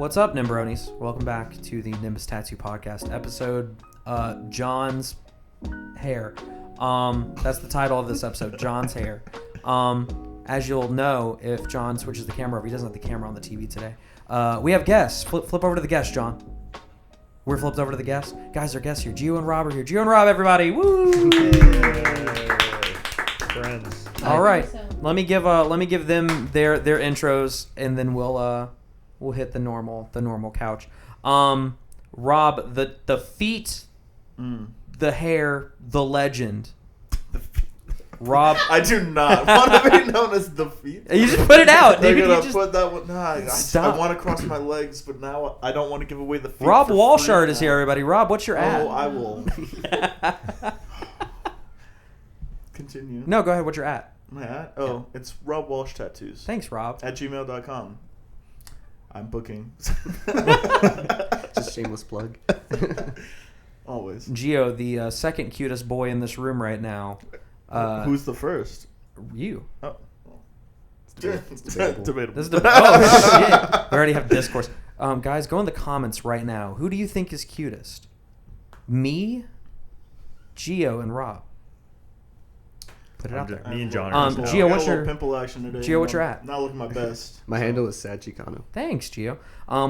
What's up, Nimbronis? Welcome back to the Nimbus Tattoo Podcast episode, John's Hair. That's the title of this episode, John's Hair. As you'll know, if John switches the camera over, he doesn't have the camera on the TV today. We have guests. Flip over to the guests, John. We're flipped over to the guests. Guys, our guests here. Gio and Rob are here. Gio and Rob, everybody. Woo! Friends. All right. Let me give them their intros, and then we'll hit the normal couch. Rob, the feet, the hair, the legend. Rob, I do not want to be known as the feet. you just put it out, They're dude. gonna put that one. Nah, Stop. I want to cross my legs, but now I don't want to give away the feet. Rob for Walshard free is now. here, everybody. Rob, what's your ad? Oh, I will. Continue. No, go ahead. What's your ad? My at? Oh, it's Rob Walsh Tattoos. Thanks, Rob. At gmail.com. I'm booking. Just shameless plug. Always. Gio, the second cutest boy in this room right now. Who's the first? You. Oh. It's debatable. This is oh shit. We already have discourse. Guys, go in the comments right now. Who do you think is cutest? Me, Gio, and Rob. Put it out there. Me and John are Gio, just what's got a little your- pimple action today? Gio, what's your at? Not looking my best. My handle is Sad Chicano. Thanks, Gio.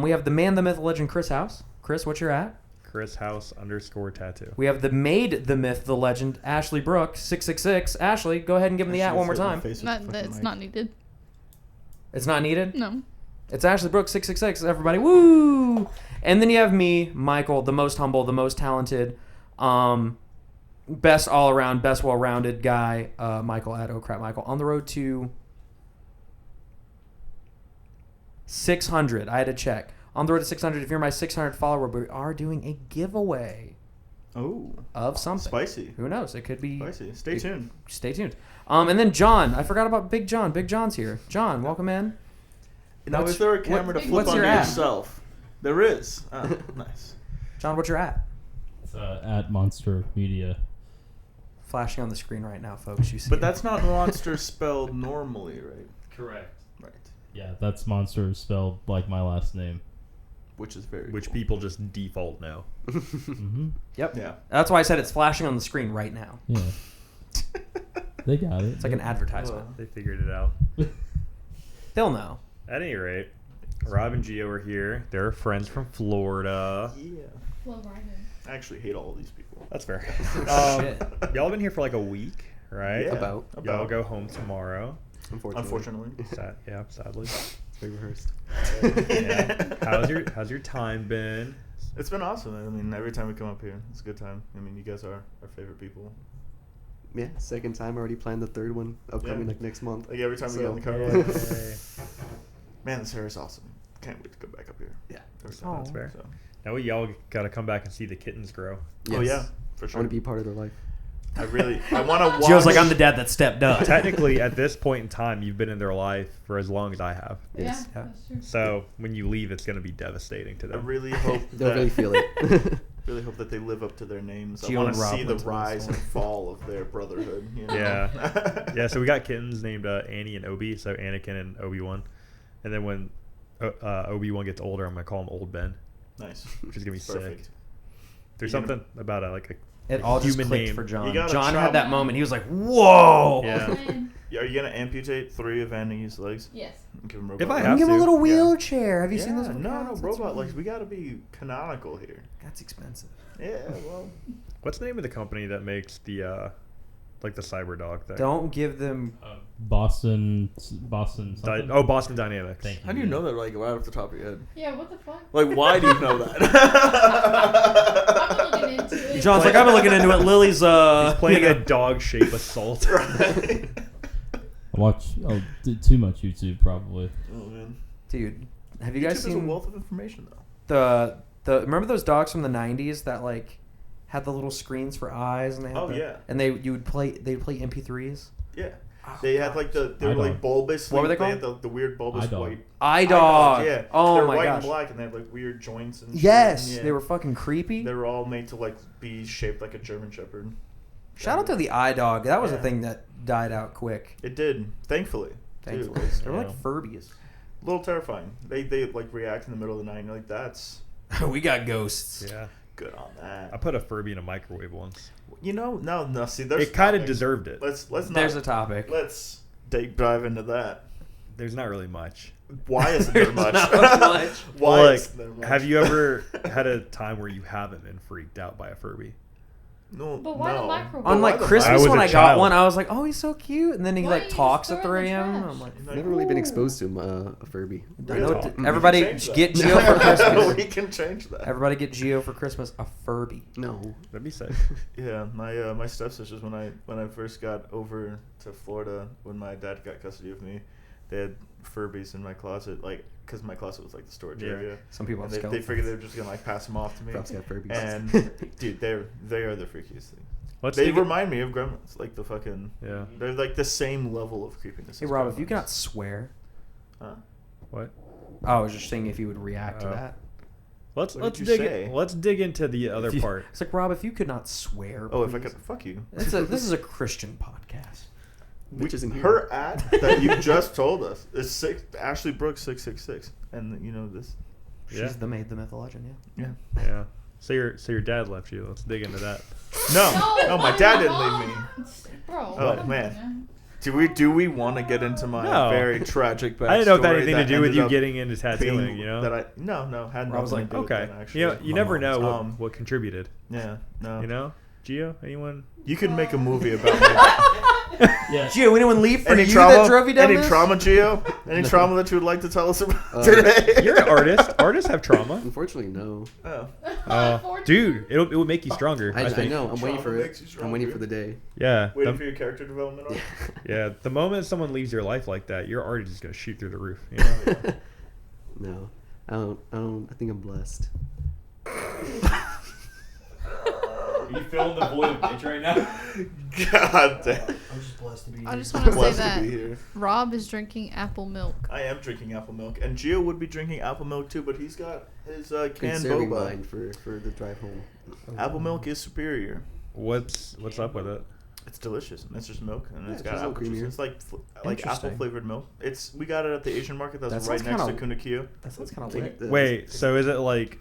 We have the man, the myth, the legend, Chris House. Chris, what's your at? Chris House _tattoo. We have the maid, the myth, the legend, Ashley Brooks, 666. Ashley, go ahead and give him the at one more time. It's not needed. It's not needed? No. It's Ashley Brooks, 666, everybody. Woo! And then you have me, Michael, the most humble, the most talented, best all-around, best well-rounded guy, Michael at Oh Crap Michael. On the road to 600. I had to check. On the road to 600, if you're my 600 follower, we are doing a giveaway Oh. of something. Spicy. Who knows? It could be... Spicy. Stay tuned. Stay tuned. And then John. I forgot about Big John. Big John's here. John, welcome in. Now, What's- is there a camera to what- flip what's onto your at? yourself? There is. Oh, nice. John, what's your at? It's at Monster Media. Flashing on the screen right now, folks. You see But it. that's not monster spelled normally, right? Correct. Right. Yeah, that's Monster spelled like my last name. Which is very Which cool. people just default now. Mm-hmm. Yep. Yeah. That's why I said it's flashing on the screen right now. Yeah. They got it. It's like an advertisement. Well, They figured it out. They'll know. At any rate, Rob and Gio are here. They're friends from Florida. yeah. Well, right. I actually hate all these people. That's fair. Shit. Y'all been here for like a week, right? Yeah. About. Y'all go home tomorrow. Unfortunately. Sadly. It's very rehearsed. Yeah. How's your time been? It's been awesome. I mean, every time we come up here, it's a good time. I mean, you guys are our favorite people. Yeah, second time. I already planned the third one upcoming Yeah. like next month. Like every time we get in the car, So- we're like, Yay. man, this hair is awesome. Can't wait to go back up here. Yeah. Every time. That's fair. So. Now y'all got to come back and see the kittens grow. Oh yeah, for I sure. want to be part of their life. I want to watch. Gio's like, I'm the dad that stepped up. Technically, at this point in time, you've been in their life for as long as I have. Yes. Yeah. That's true. So when you leave, it's going to be devastating to I them. really hope They'll that really feel it. really hope that they live up to their names. Gio I want and to Rob see the went to rise and this fall of their brotherhood. You know? Yeah. Yeah, so we got kittens named Annie and Obi, so Anakin and Obi-Wan. And then when Obi-Wan gets older, I'm going to call him Old Ben, Nice. which is going to be Perfect. sick. There's You gonna- something about It all just Human clicked name. for John. You gotta John chop- had that moment. He was like, whoa. Yeah. Are you gonna amputate 3 of Annie's legs? Yes. And give him robot If I legs? have Give him a to. little Yeah. wheelchair. Have you Yeah, seen those? No, videos? That's robot really- legs. We gotta be canonical here. That's expensive. Yeah, well. What's the name of the company that makes the like the cyber dog thing? Don't give them. Boston. Something? Boston Dynamics. Thank you. How do you know that, like, right off the top of your head? Yeah, what the fuck? Like, why do you know I'm that? looking into it. John's like, I've been looking into it. Lily's He's playing a dog-shaped assault. Right. I watch too much YouTube probably. Oh, man. Dude, have you guys YouTube is a seen wealth of information, though. the remember those dogs from the 90s that like had the little screens for eyes and they had Oh, the, yeah. and they'd play MP3s. Yeah. Oh, They had, like, they were, like, iDog. bulbous. What were they They had called? the weird bulbous iDog. white. iDog. Yeah. Oh they were my white gosh. and black, and they had, like, weird joints and shit. Yes, Yeah. they were fucking creepy. They were all made to, like, be shaped like a German Shepherd. Shout out to the iDog. That was a Yeah. thing that died out quick. It did, thankfully. Thankfully, Too, 'cause they were Yeah. like Furbies. A little terrifying. They like react in the middle of the night and you're like, that's We got ghosts. Yeah. good on I that. put a Furby in a microwave once. You know, no, see there's It kind of topics. deserved it. Let's not There's a topic. let's deep dive into that. There's not really much. Why isn't there much? Not much. Why Like, isn't there much? have you ever had a time where you haven't been freaked out by a Furby? No, But why the no. microwave? On Why like the I Christmas was when a I got child. one, I was like, "Oh, he's so cute," and then he Why like don't you talks just at throw it 3 in the a.m. trash? I'm like, Like, Never really been ooh. exposed to a Furby. I know Really? it- We everybody can change that. get Geo for Christmas. We can change that. Everybody get Geo for Christmas a Furby. No. That'd be sick. Yeah, my stepsisters when I first got over to Florida when my dad got custody of me, they had Furbies in my closet, like because my closet was like the storage Yeah. area. Some people And have they skeletons. figured they were just gonna like pass them off to me. Props got Furbies. And dude, they are the freakiest thing. Let's They dig it- remind me of gremlins, like the fucking. Yeah. They're like the same level of creepiness. Hey as Rob, if you gremlins. cannot swear, Huh? What? I was just saying if you would react to Oh. that. Let's What let's did you dig say? let's dig into the other If you- part. It's like Rob, if you could not swear. Oh, if I please. could, fuck you. This is a Christian podcast. Mitch isn't here. Her ad that you just told us is Ashley Brooks 666, and you know this. She's Yeah. the maid, the myth, the legend. Yeah. Yeah. Yeah. So your dad left you. Let's dig into that. No, my dad didn't leave me. Bro. Oh, come man. on. Do we want to get into my No. very tragic backstory? I didn't know if that had anything to that do with ended you up getting into tattooing. being- You know. that I no had I was nothing like, to do with Okay. that, actually. You know, you My never mom's- know Um, what contributed. Yeah, no. You know, Gio, anyone? You could make a movie about me. Yeah. Gio, anyone leave for Any you trauma? that drove you down Any this? trauma, Gio? Any trauma that you would like to tell us about Uh, today? You're an artist. Artists have trauma. Unfortunately, no. Oh. Dude, it will make you stronger. I I think. know. I'm waiting Trauma for makes it. you I'm waiting stronger. for the day. Yeah. Waiting the- for your character development arc? Yeah, the moment someone leaves your life like that, your art is just gonna shoot through the roof. You know? No. I think I'm blessed. Are you filling the void of Mitch right now? God damn. I'm just blessed to be I just want to say Blessed to that be here. Rob is drinking apple milk. I am drinking apple milk, and Gio would be drinking apple milk too, but he's got his canned Conserving boba. mine for the drive home. Apple milk is superior. What's up with it? It's delicious, and it's just milk, and Yeah, it's it's got just a apple little juice. creamier. It's like apple Interesting. flavored milk. We got it at the Asian market that's That right sounds next to kinda- Kunakio. That sounds kind of Like lit. the- Wait, so is it like?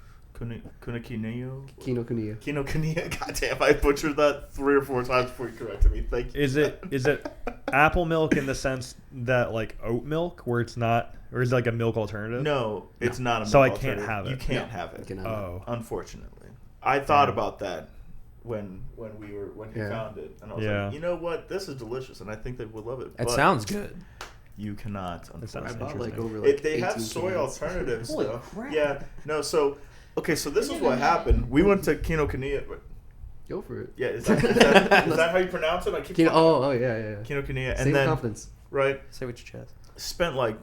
Kunakineo? Kinokuniya. Kinokuniya? God damn, I butchered that 3 or 4 times before you corrected me. Thank you. Is it apple milk in the sense that like oat milk, where it's not, or is it like a milk alternative? No, it's not a So milk I can't alternative. have it. You can't No, have you it. cannot. Oh. Unfortunately, I thought Yeah. about that when he Yeah. found it, and I was Yeah. like, you know what, this is delicious, and I think they would love it. It but sounds good. You cannot. It sounds I Unfortunately. bought like interesting. over like They have 18 soy cans. alternatives Holy though. crap. Yeah. No. So okay. So this is what happened. We went to Kinokuniya. Go for it. Yeah. Is that how you pronounce it? I keep. Oh yeah. Kinokuniya, Say and with then confidence. right. Say what your chest. I spent like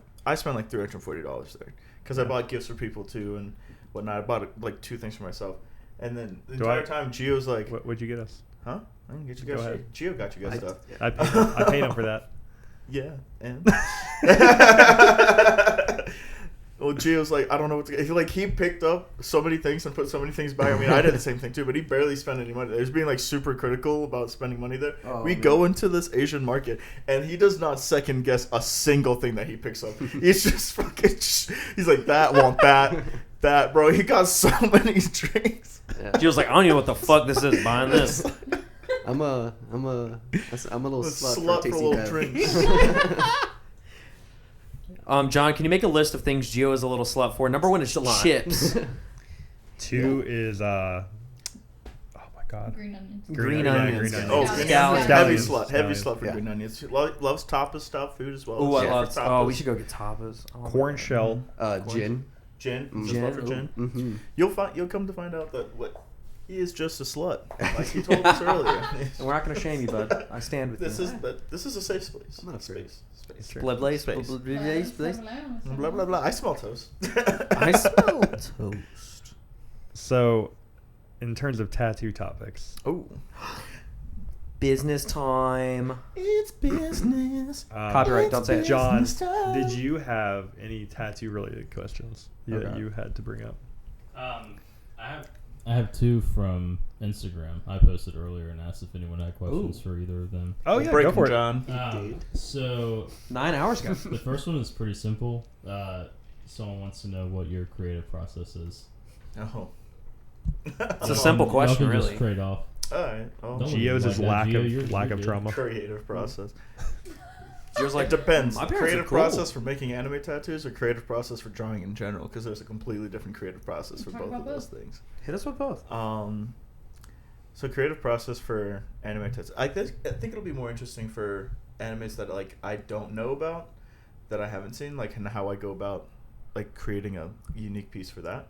$340 there because I bought gifts for people too and whatnot. I bought like 2 things for myself, and then the Do entire I- time Gio's like, What'd you get us? "Huh? I didn't get you Go guys ahead. shit. Gio got you guys stuff." I paid him for that. Yeah, and well, Gio's like, I don't know what to get. He picked up so many things and put so many things back. I mean, I did the same thing too, but he barely spent any money. He's being like super critical about spending money there. Oh, We man. go into this Asian market, and he does not second guess a single thing that he picks up. He's just fucking. He's like, that, want that, bro. He got so many drinks. Yeah. Gio's like, I don't even know what the fuck this is. Buying this. I'm a little The slut, for tasty little Bev. drinks. John, can you make a list of things Gio is a little slut for? Number 1 is chips. 2 is oh my god. Green onions. Green yeah, onions. green Oh, onions. green Scallions. onions. Scallions. Heavy Scallions. slut for Yeah. green onions. Loves tapas style food as well. Ooh, I Yeah, love. for Oh, we tapas. should go get tapas. Oh, my Corn God. shell. Gin. Gin. Mm. Just love for gin. Mm-hmm. You'll come to find out that he is just a slut, like he told us earlier. And we're not going to shame you, bud. I stand with This you. is a safe space. I'm not afraid. Space. Blood blaze. Space. Blood blaze. Blah blah blah. I smell toast. I smell toast. So, in terms of tattoo topics, Oh, Business time. it's business. Copyright, don't say it. John, Business time. did you have any tattoo related questions that Okay. you had to bring up? I have I have 2 from Instagram. I posted earlier and asked if anyone had questions for either of them. Oh yeah, Break go for it. John. So 9 hours ago. the first one is pretty simple. Someone wants to know what your creative process is. Oh. It's a simple Y'all question, can really. just trade off. All right. Oh. Don't Geo's like is that, lack Geo, of you're lack of good. trauma. Creative process. Yours like It depends. My parents Creative are cool. process for making anime tattoos or creative process for drawing in general, because there's a completely different creative process for Talk both about of those both. things. Hit us with both. So creative process for anime tattoos. I think it'll be more interesting for animes that like I don't know about, that I haven't seen, like, and how I go about like creating a unique piece for that.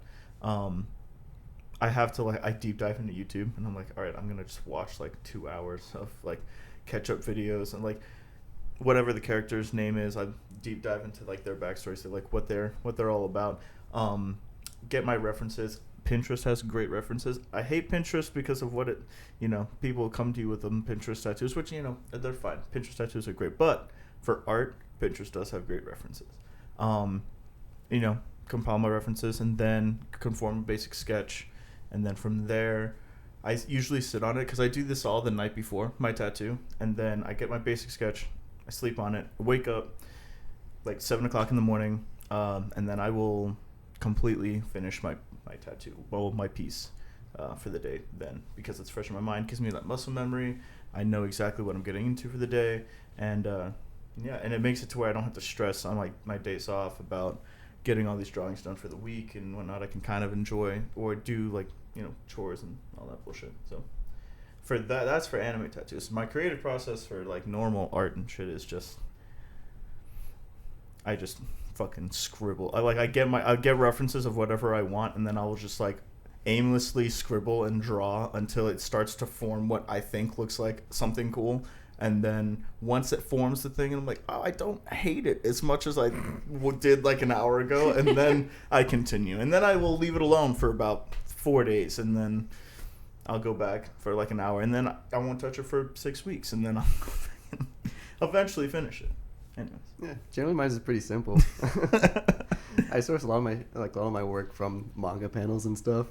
I have to I deep dive into YouTube, and I'm like, all right, I'm gonna just watch like 2 hours of like catch up videos, and like whatever the character's name is, I deep dive into like their backstory, so like what they're all about. Get my references. Pinterest has great references. I hate Pinterest because of what it, people come to you with them Pinterest tattoos, which, they're fine. Pinterest tattoos are great. But for art, Pinterest does have great references. Compile my references and then conform a basic sketch. And then from there, I usually sit on it because I do this all the night before my tattoo. And then I get my basic sketch. I sleep on it. Wake up like 7 o'clock in the morning. And then I will completely finish my tattoo, my piece for the day then, because it's fresh in my mind, gives me that muscle memory. I know exactly what I'm getting into for the day, and and it makes it to where I don't have to stress on like my days off about getting all these drawings done for the week and whatnot. I can kind of enjoy or do like chores and all that bullshit. So for that's for anime tattoos. My creative process for like normal art and shit is just I just fucking scribble. I get references of whatever I want, and then I will just like aimlessly scribble and draw until it starts to form what I think looks like something cool. And then once it forms the thing, and I'm like, oh, I don't hate it as much as I did like an hour ago, and then I continue, and then I will leave it alone for about 4 days, and then I'll go back for like an hour, and then I won't touch it for 6 weeks, and then I'll eventually finish it. Anyways. Yeah, generally mine is pretty simple. I source a lot of my work from manga panels and stuff.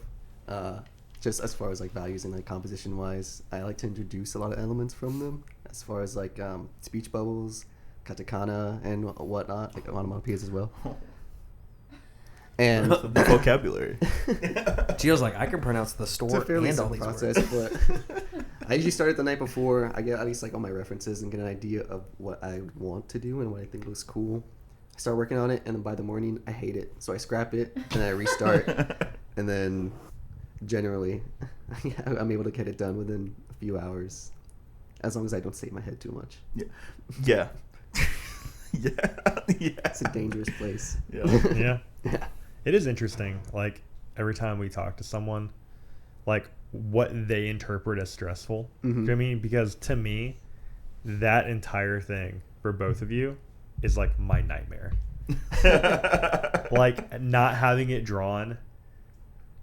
Just as far as like values and like composition wise, I like to introduce a lot of elements from them. As far as like speech bubbles, katakana, and whatnot, like onomatopoeias as well. And the vocabulary. Gio's like, I can pronounce the it's store a fairly and all simple these process, words. but I usually start it the night before. I get at least like all my references and get an idea of what I want to do and what I think looks cool. I start working on it, and then by the morning, I hate it, so I scrap it and then I restart, and then generally, I'm able to get it done within a few hours, as long as I don't stay in my head too much. Yeah. Yeah. It's a dangerous place. Yeah. Yeah. It is interesting, like, every time we talk to someone, like, what they interpret as stressful. Mm-hmm. Do you know what I mean? Because to me, that entire thing for both of you is, like, my nightmare. Like, not having it drawn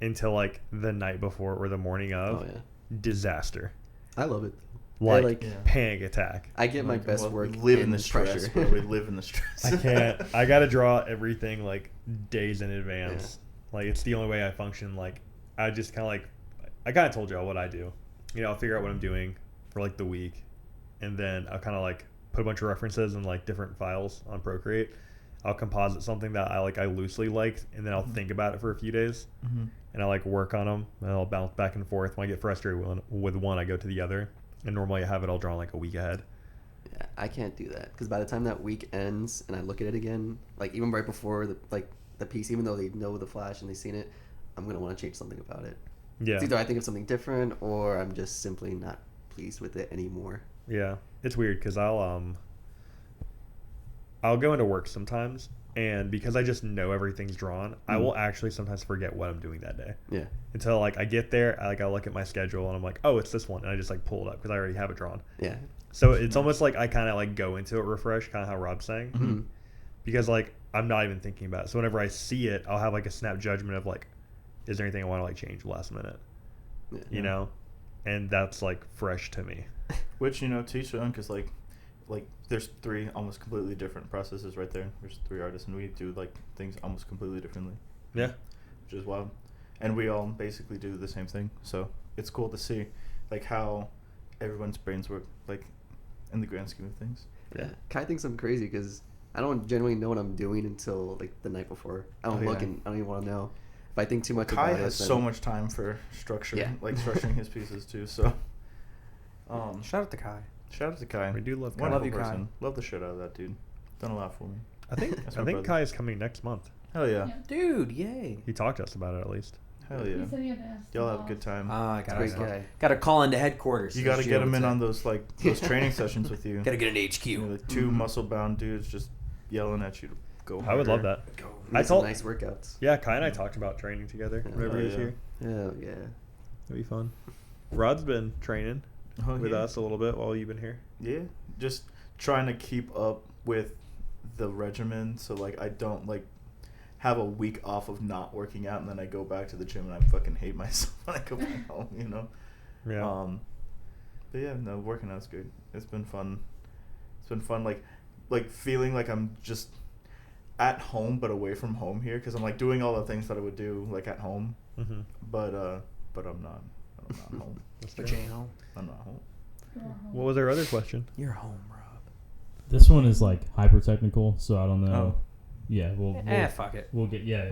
until, like, the night before or the morning of. Oh, yeah. Disaster. I love it. Like, Yeah. panic attack. I get my best work We live in the pressure. stress, bro. We live in the stress. I can't. I gotta draw everything like days in advance. Yeah. Like, it's the only way I function. Like, I just kind of like, I kind of told y'all what I do. I'll figure out what I'm doing for like the week, and then I'll kind of like put a bunch of references in like different files on Procreate. I'll composite something that I loosely liked, and then I'll think about it for a few days, and I like work on them, and I'll bounce back and forth. When I get frustrated with one, I go to the other. And normally I have it all drawn like a week ahead. Yeah, I can't do that because by the time that week ends and I look at it again, like even right before the piece, even though they know the flash and they've seen it, I'm gonna want to change something about it. Yeah. It's either I think of something different or I'm just simply not pleased with it anymore. Yeah, it's weird because I'll go into work sometimes, and because I just know everything's drawn, I will actually sometimes forget what I'm doing that day. Yeah. Until like I get there, I look at my schedule and I'm like, oh, it's this one, and I just like pull it up because I already have it drawn. Yeah. So it's almost like I kind of like go into it refreshed, kind of how Rob's saying, Mm-hmm. because like I'm not even thinking about it. So whenever I see it, I'll have like a snap judgment of like, is there anything I want to like change last minute? Yeah. You know, and that's like fresh to me. Which, to each their own, because like there's 3 almost completely different processes right there. There's 3 artists, and we do like things almost completely differently. Yeah. Which is wild. and we all basically do the same thing. So it's cool to see like how everyone's brains work, like in the grand scheme of things. Yeah. Kai thinks I'm crazy because I don't generally know what I'm doing until like the night before. I don't look and I don't even want to know. If I think too much Kai about it, has so much time for structure, like structuring his pieces too. So, Shout out to Kai. shout out to Kai. We do love Kai. Wonderful Love you, Kai. person. Love the shit out of that dude. Done a lot for me. I think That's I my think brother. Kai is coming next month. Hell yeah. Dude, yay. He talked to us about it at least. Hell yeah. He said he had to ask the Y'all have a boss. good time. I Great guy. got to call into headquarters. You got to as get Gio him would in say. on those training sessions with you. Got to get an HQ. You know, the 2 muscle bound dudes just yelling at you to go. I would love harder. that. Go. He I did some told- nice workouts. Yeah, Kai and I talked about training together whenever he was yeah. here. Hell yeah. It'd be fun. Rod's been training Oh, with yeah. us a little bit while you've been here. Yeah, just trying to keep up with the regimen, so like I don't like have a week off of not working out, and then I go back to the gym and I fucking hate myself when I go back home. You know. Yeah. But yeah, no, working out's good. It's been fun. It's been fun, like feeling like I'm just at home but away from home here, because I'm like doing all the things that I would do like at home, Mm-hmm. but I'm not. I'm not home. But you ain't home. I'm not home. You are home. What was our other question? You're home, Rob. This one is like hyper technical, so I don't know. Oh. Yeah, we'll Fuck it. we'll get yeah.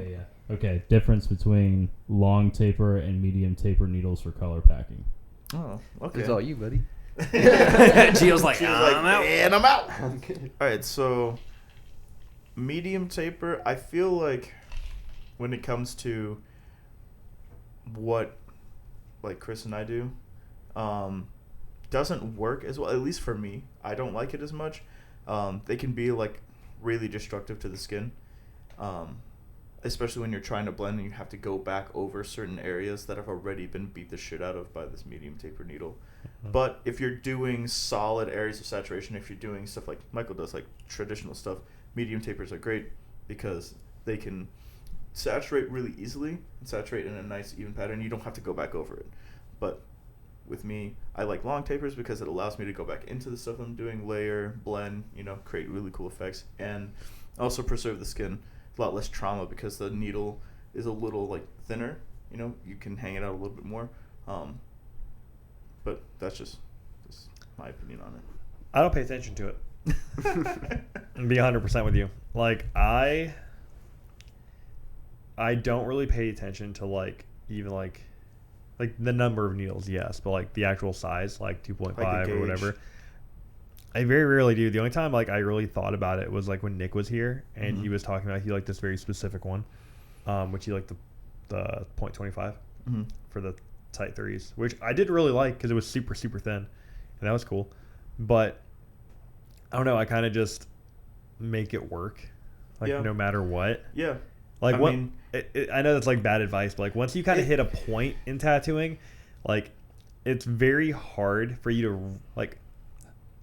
Okay, difference between long taper and medium taper needles for color packing. Oh, okay. It's all you, buddy. Gio's like, She was I'm out. and I'm out. I'm kidding. All right, so medium taper, I feel like when it comes to what like Chris and I do, doesn't work as well. At least for me, I don't like it as much. They can be like really destructive to the skin, especially when you're trying to blend and you have to go back over certain areas that have already been beat the shit out of by this medium taper needle. But if you're doing solid areas of saturation, if you're doing stuff like Michael does, like traditional stuff, medium tapers are great because they can saturate really easily and saturate in a nice even pattern. You don't have to go back over it. But with me, I like long tapers because it allows me to go back into the stuff I'm doing, layer, blend, create really cool effects, and also preserve the skin. A lot less trauma because the needle is a little like thinner. You can hang it out a little bit more. But that's just my opinion on it. I don't pay attention to it. And be 100% with you. Like I don't really pay attention to like even like the number of needles, yes, but like the actual size, like 2.5 Like a or gauge. whatever. I very rarely do. The only time like I really thought about it was like when Nick was here and he was talking about he liked this very specific one, which he liked the 0.25 for the tight threes, which I did really like because it was super super thin, and that was cool. But I don't know. I kind of just make it work, like Yeah. no matter what. Yeah. Like I mean- I know that's like bad advice, but like once you kind of hit a point in tattooing, like it's very hard for you to like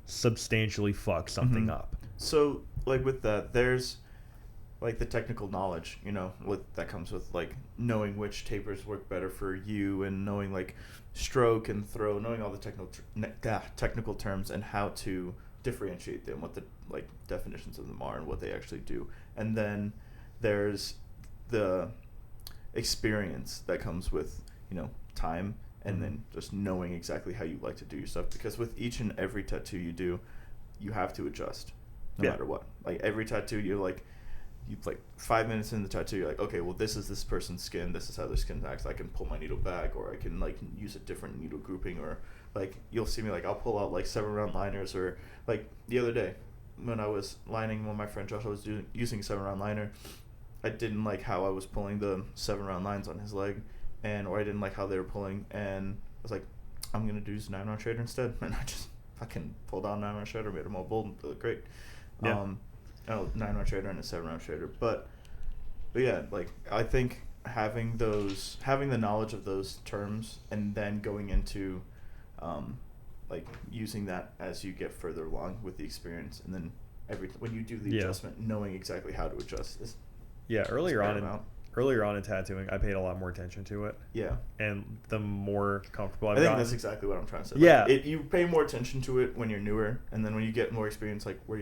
substantially fuck something up. So, like with that, there's like the technical knowledge, what that comes with like knowing which tapers work better for you and knowing like stroke and throw, knowing all the technical terms and how to differentiate them, what the like definitions of them are and what they actually do. And then there's the experience that comes with, time and then just knowing exactly how you like to do your stuff, because with each and every tattoo you do, you have to adjust no matter what. Like every tattoo you like 5 minutes in the tattoo you're like, okay, well this is this person's skin, this is how their skin acts, I can pull my needle back, or I can like use a different needle grouping, or like you'll see me like I'll pull out like 7-round liners, or like the other day when I was lining one of my friend Josh, I was using a 7-round liner. I didn't like how I was pulling the 7-round lines on his leg, or I didn't like how they were pulling, and I was like, I'm gonna use 9-round shader instead, and I just fucking pulled out 9-round shader, made them all bold, and they look great. Yeah. 9-round shader and a 7-round shader, but yeah, like I think having the knowledge of those terms and then going into like using that as you get further along with the experience, and then when you do the adjustment, knowing exactly how to adjust is Earlier on paramount. earlier on in tattooing, I paid a lot more attention to it. Yeah. And the more comfortable I've I think gotten. that's exactly what I'm trying to say. Yeah. Like, you pay more attention to it when you're newer, and then when you get more experience, like where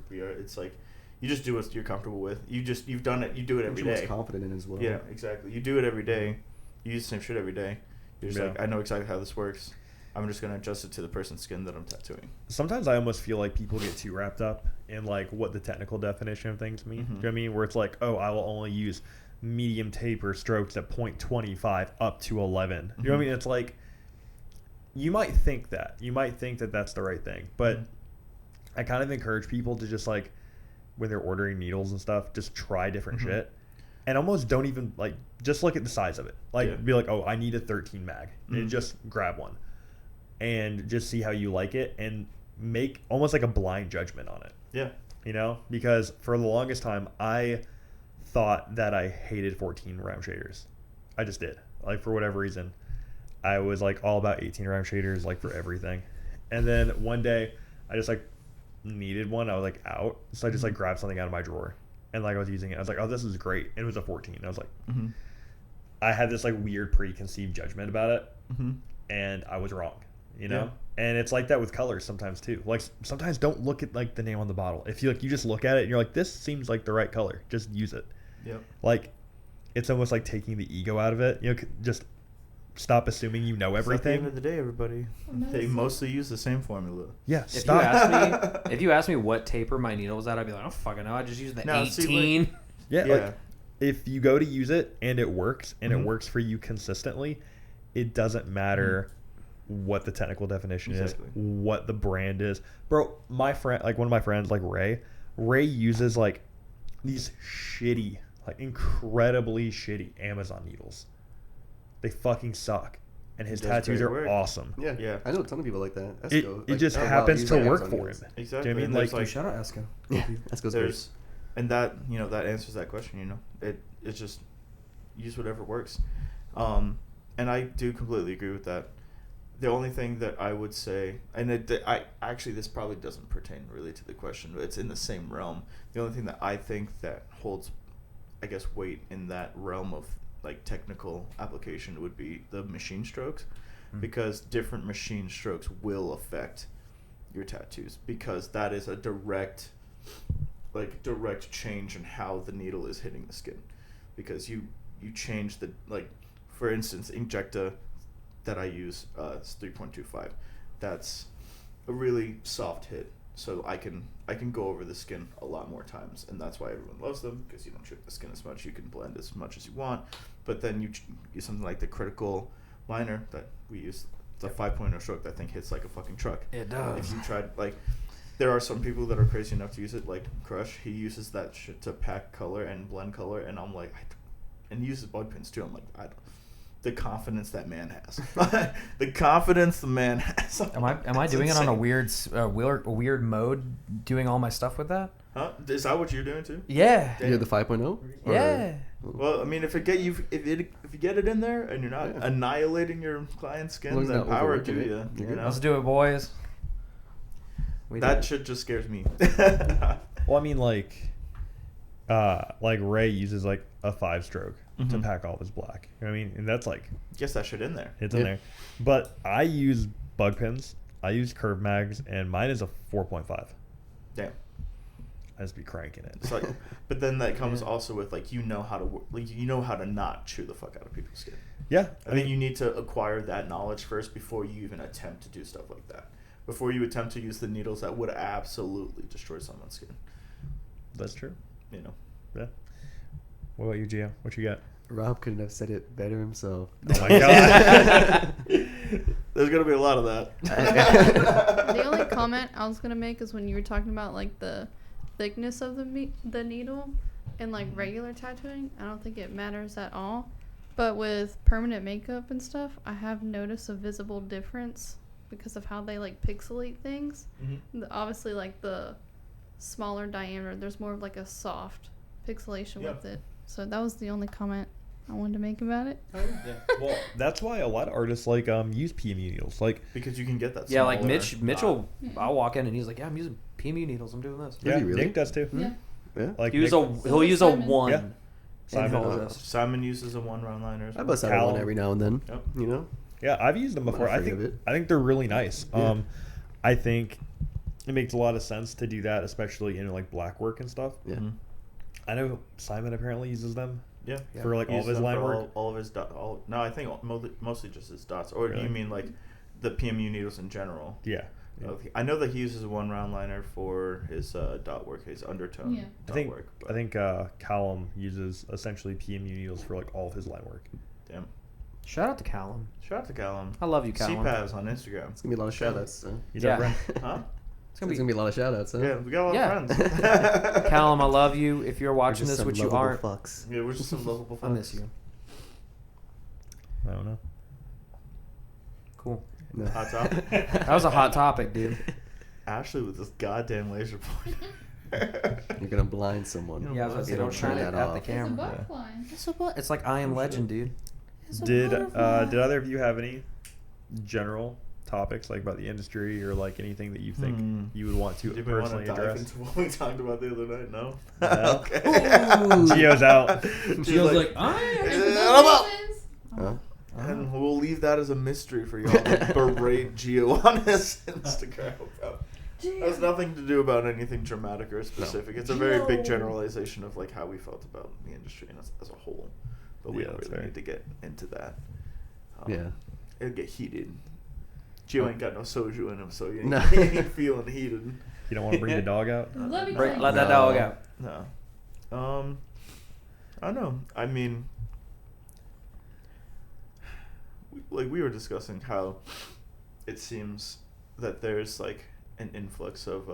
we are, it's like you just do what you're comfortable with. You've done it. You do it every You're day. most confident in as well. Yeah, exactly. You do it every day. You use the same shit every day. You're just like, I know exactly how this works. I'm just gonna adjust it to the person's skin that I'm tattooing. Sometimes I almost feel like people get too wrapped up in like what the technical definition of things mean. Do you know what I mean? Where it's like, oh, I will only use medium taper strokes at 0.25 up to 11. You know what I mean? It's like, you might think that. You might think that that's the right thing. But I kind of encourage people to just like, when they're ordering needles and stuff, just try different shit. And almost don't even like, just look at the size of it. Like, be like, oh, I need a 13 mag. And just grab one. And just see how you like it and make almost like a blind judgment on it. Yeah. You know? Because for the longest time, I thought that I hated 14 round shaders. I just did. Like, for whatever reason. I was like all about 18 round shaders, like for everything. And then one day, I just like needed one. I was like out. So I just like grabbed something out of my drawer. And like I was using it. I was like, oh, this is great. And it was a 14. I was like, I had this like weird preconceived judgment about it. And I was wrong. You know, and it's like that with colors sometimes too. Like sometimes don't look at like the name on the bottle. If you like, you just look at it and you're like, this seems like the right color. Just use it. Yep. Like, it's almost like taking the ego out of it. You know, just stop assuming you know everything. At the end of the day, everybody, they mostly use the same formula. Yeah. If you ask me what taper my needle was at, I'd be like, I don't fucking know. I just use the 18. See, like, like if you go to use it and it works and it works for you consistently, it doesn't matter what the technical definition is, what the brand is. Bro, my friend, like one of my friends, like Ray uses like these shitty, like incredibly shitty Amazon needles. They fucking suck. And his tattoos are awesome. Yeah. I know a ton of people like that. It just happens to work for him. Exactly. Do you know what I mean? Like, shout out Esco. Yeah, Esco's great. And that, you know, that answers that question, you know. It's just use whatever works. And I do completely agree with that. The only thing that I would say, and this probably doesn't pertain really to the question, but it's in the same realm. The only thing that I think that holds, I guess, weight in that realm of like technical application would be the machine strokes, because different machine strokes will affect your tattoos, because that is a direct change in how the needle is hitting the skin, because you change the, like, for instance, Injecta that I use is 3.25. That's a really soft hit, so I can go over the skin a lot more times, and that's why everyone loves them, because you don't trick the skin as much. You can blend as much as you want, but then you use something like the critical liner that we use. It's a 5.0 stroke that thing hits like a fucking truck. It does. If you tried, like, there are some people that are crazy enough to use it, like Crush. He uses that shit to pack color and blend color, and I'm like, and he uses bug pins too. I'm like, the confidence that man has. The confidence the man has. Am I doing insane. it on a weird mode, doing all my stuff with that? Huh? Is that what you're doing too? Yeah. You're the 5.0? Yeah. Well, I mean, if you get it in there and you're not annihilating your client's skin, then power to you. You know? Let's do it, boys. That shit just scares me. Well, I mean, like Ray uses like a 5-stroke to pack all of his black. You know what I mean? And that's like, gets that shit in there. It's in there. But I use bug pins. I use curve mags, and mine is a 4.5. Damn. I just be cranking it. It's like, but then that comes also with like, you know how to not chew the fuck out of people's skin. Yeah. I mean, you need to acquire that knowledge first before you even attempt to do stuff like that. Before you attempt to use the needles that would absolutely destroy someone's skin. That's true. You know. Yeah. What about you, Gio? What you got? Rob couldn't have said it better himself. Oh my god. There's gonna be a lot of that. The only comment I was gonna make is when you were talking about like the thickness of the needle and like regular tattooing. I don't think it matters at all. But with permanent makeup and stuff, I have noticed a visible difference because of how they like pixelate things. Obviously, like the smaller diameter, there's more of like a soft pixelation with it. So that was the only comment I wanted to make about it. Yeah. Well, that's why a lot of artists like use PMU needles, like, because you can get that. Yeah, like smaller Mitchell. I'll walk in and he's like, "Yeah, I'm using PMU needles. I'm doing this." yeah, really? Nick does too. Yeah. Yeah. Like He'll use a 1. Yeah. Simon uses a 1-round liner. I bust out a 1 every now and then. Yep. You know. Yeah, I've used them before. I think they're really nice. Yeah. I think it makes a lot of sense to do that, especially in like black work and stuff. Yeah. Mhm. I know Simon apparently uses them Yeah. for like He all of uses his them line for work. all of his no, I think mostly just his dots. Or Really? you mean like the PMU needles in general? Yeah. I know that he uses a 1 round liner for his dot work, his undertone Yeah. dot work. I think Callum uses essentially PMU needles for like all of his line work. Damn. Shout out to Callum. Shout out to Callum. I love you, Callum. CPAVs on Instagram. It's gonna be a lot of shout outs. He's Yeah. our friend. Huh? It's It's gonna be a lot of shout outs, huh? Yeah, we got a lot Yeah. of friends. Callum, I love you. If you're We're watching just this, some which you lovable aren't, fucks. Yeah, we're just some lovable I miss folks. you. I don't know. Cool. No. Hot topic. That was a hot topic, dude. Ashley with this goddamn laser pointer. You're gonna blind someone. Yeah, Yeah, I was about to say, You don't don't shine turn it that at off. the It's a camera. bug Yeah. flying. It's like I Am Oh, Legend, dude. It's a Did butterfly. either of you have any general topics like about the industry or like anything that you think you would want to Did we want to personally dive address? into what we talked about the other night? No. No. Okay. Gio's out. She was like, I I'm out. Huh? And we'll leave that as a mystery for y'all to berate Gio on his Instagram about. It has nothing to do about anything dramatic or specific. It's a very big generalization of like how we felt about the industry as a whole. But we Yeah, don't that's really fair. need to get into that. Yeah. It'll get heated. Gio ain't got no soju in him, so you ain't, No. he ain't feeling heated. You don't want to bring the dog out? Let me Let tell that you. dog out. No. I don't know. I mean, like we were discussing how it seems that there's like an influx of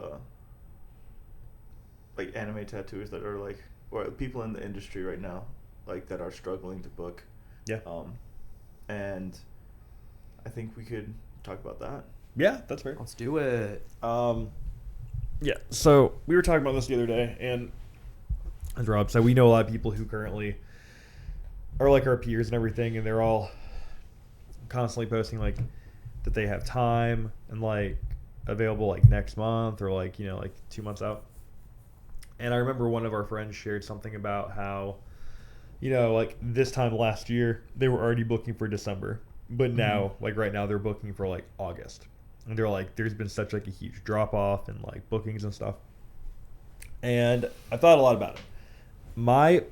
like anime tattooers that are like, or people in the industry right now, like that are struggling to book. Yeah. And I think we could talk about that. Yeah, that's fair. Let's do it. Yeah, so we were talking about this the other day, and as Rob said, we know a lot of people who currently are like our peers and everything, and they're all constantly posting like that they have time and like available like next month or like, you know, like 2 months out. And I remember one of our friends shared something about how, you know, like this time last year they were already booking for December, but now like right now they're booking for like August. And they're like, there's been such like a huge drop off in like bookings and stuff. And I thought a lot about it. My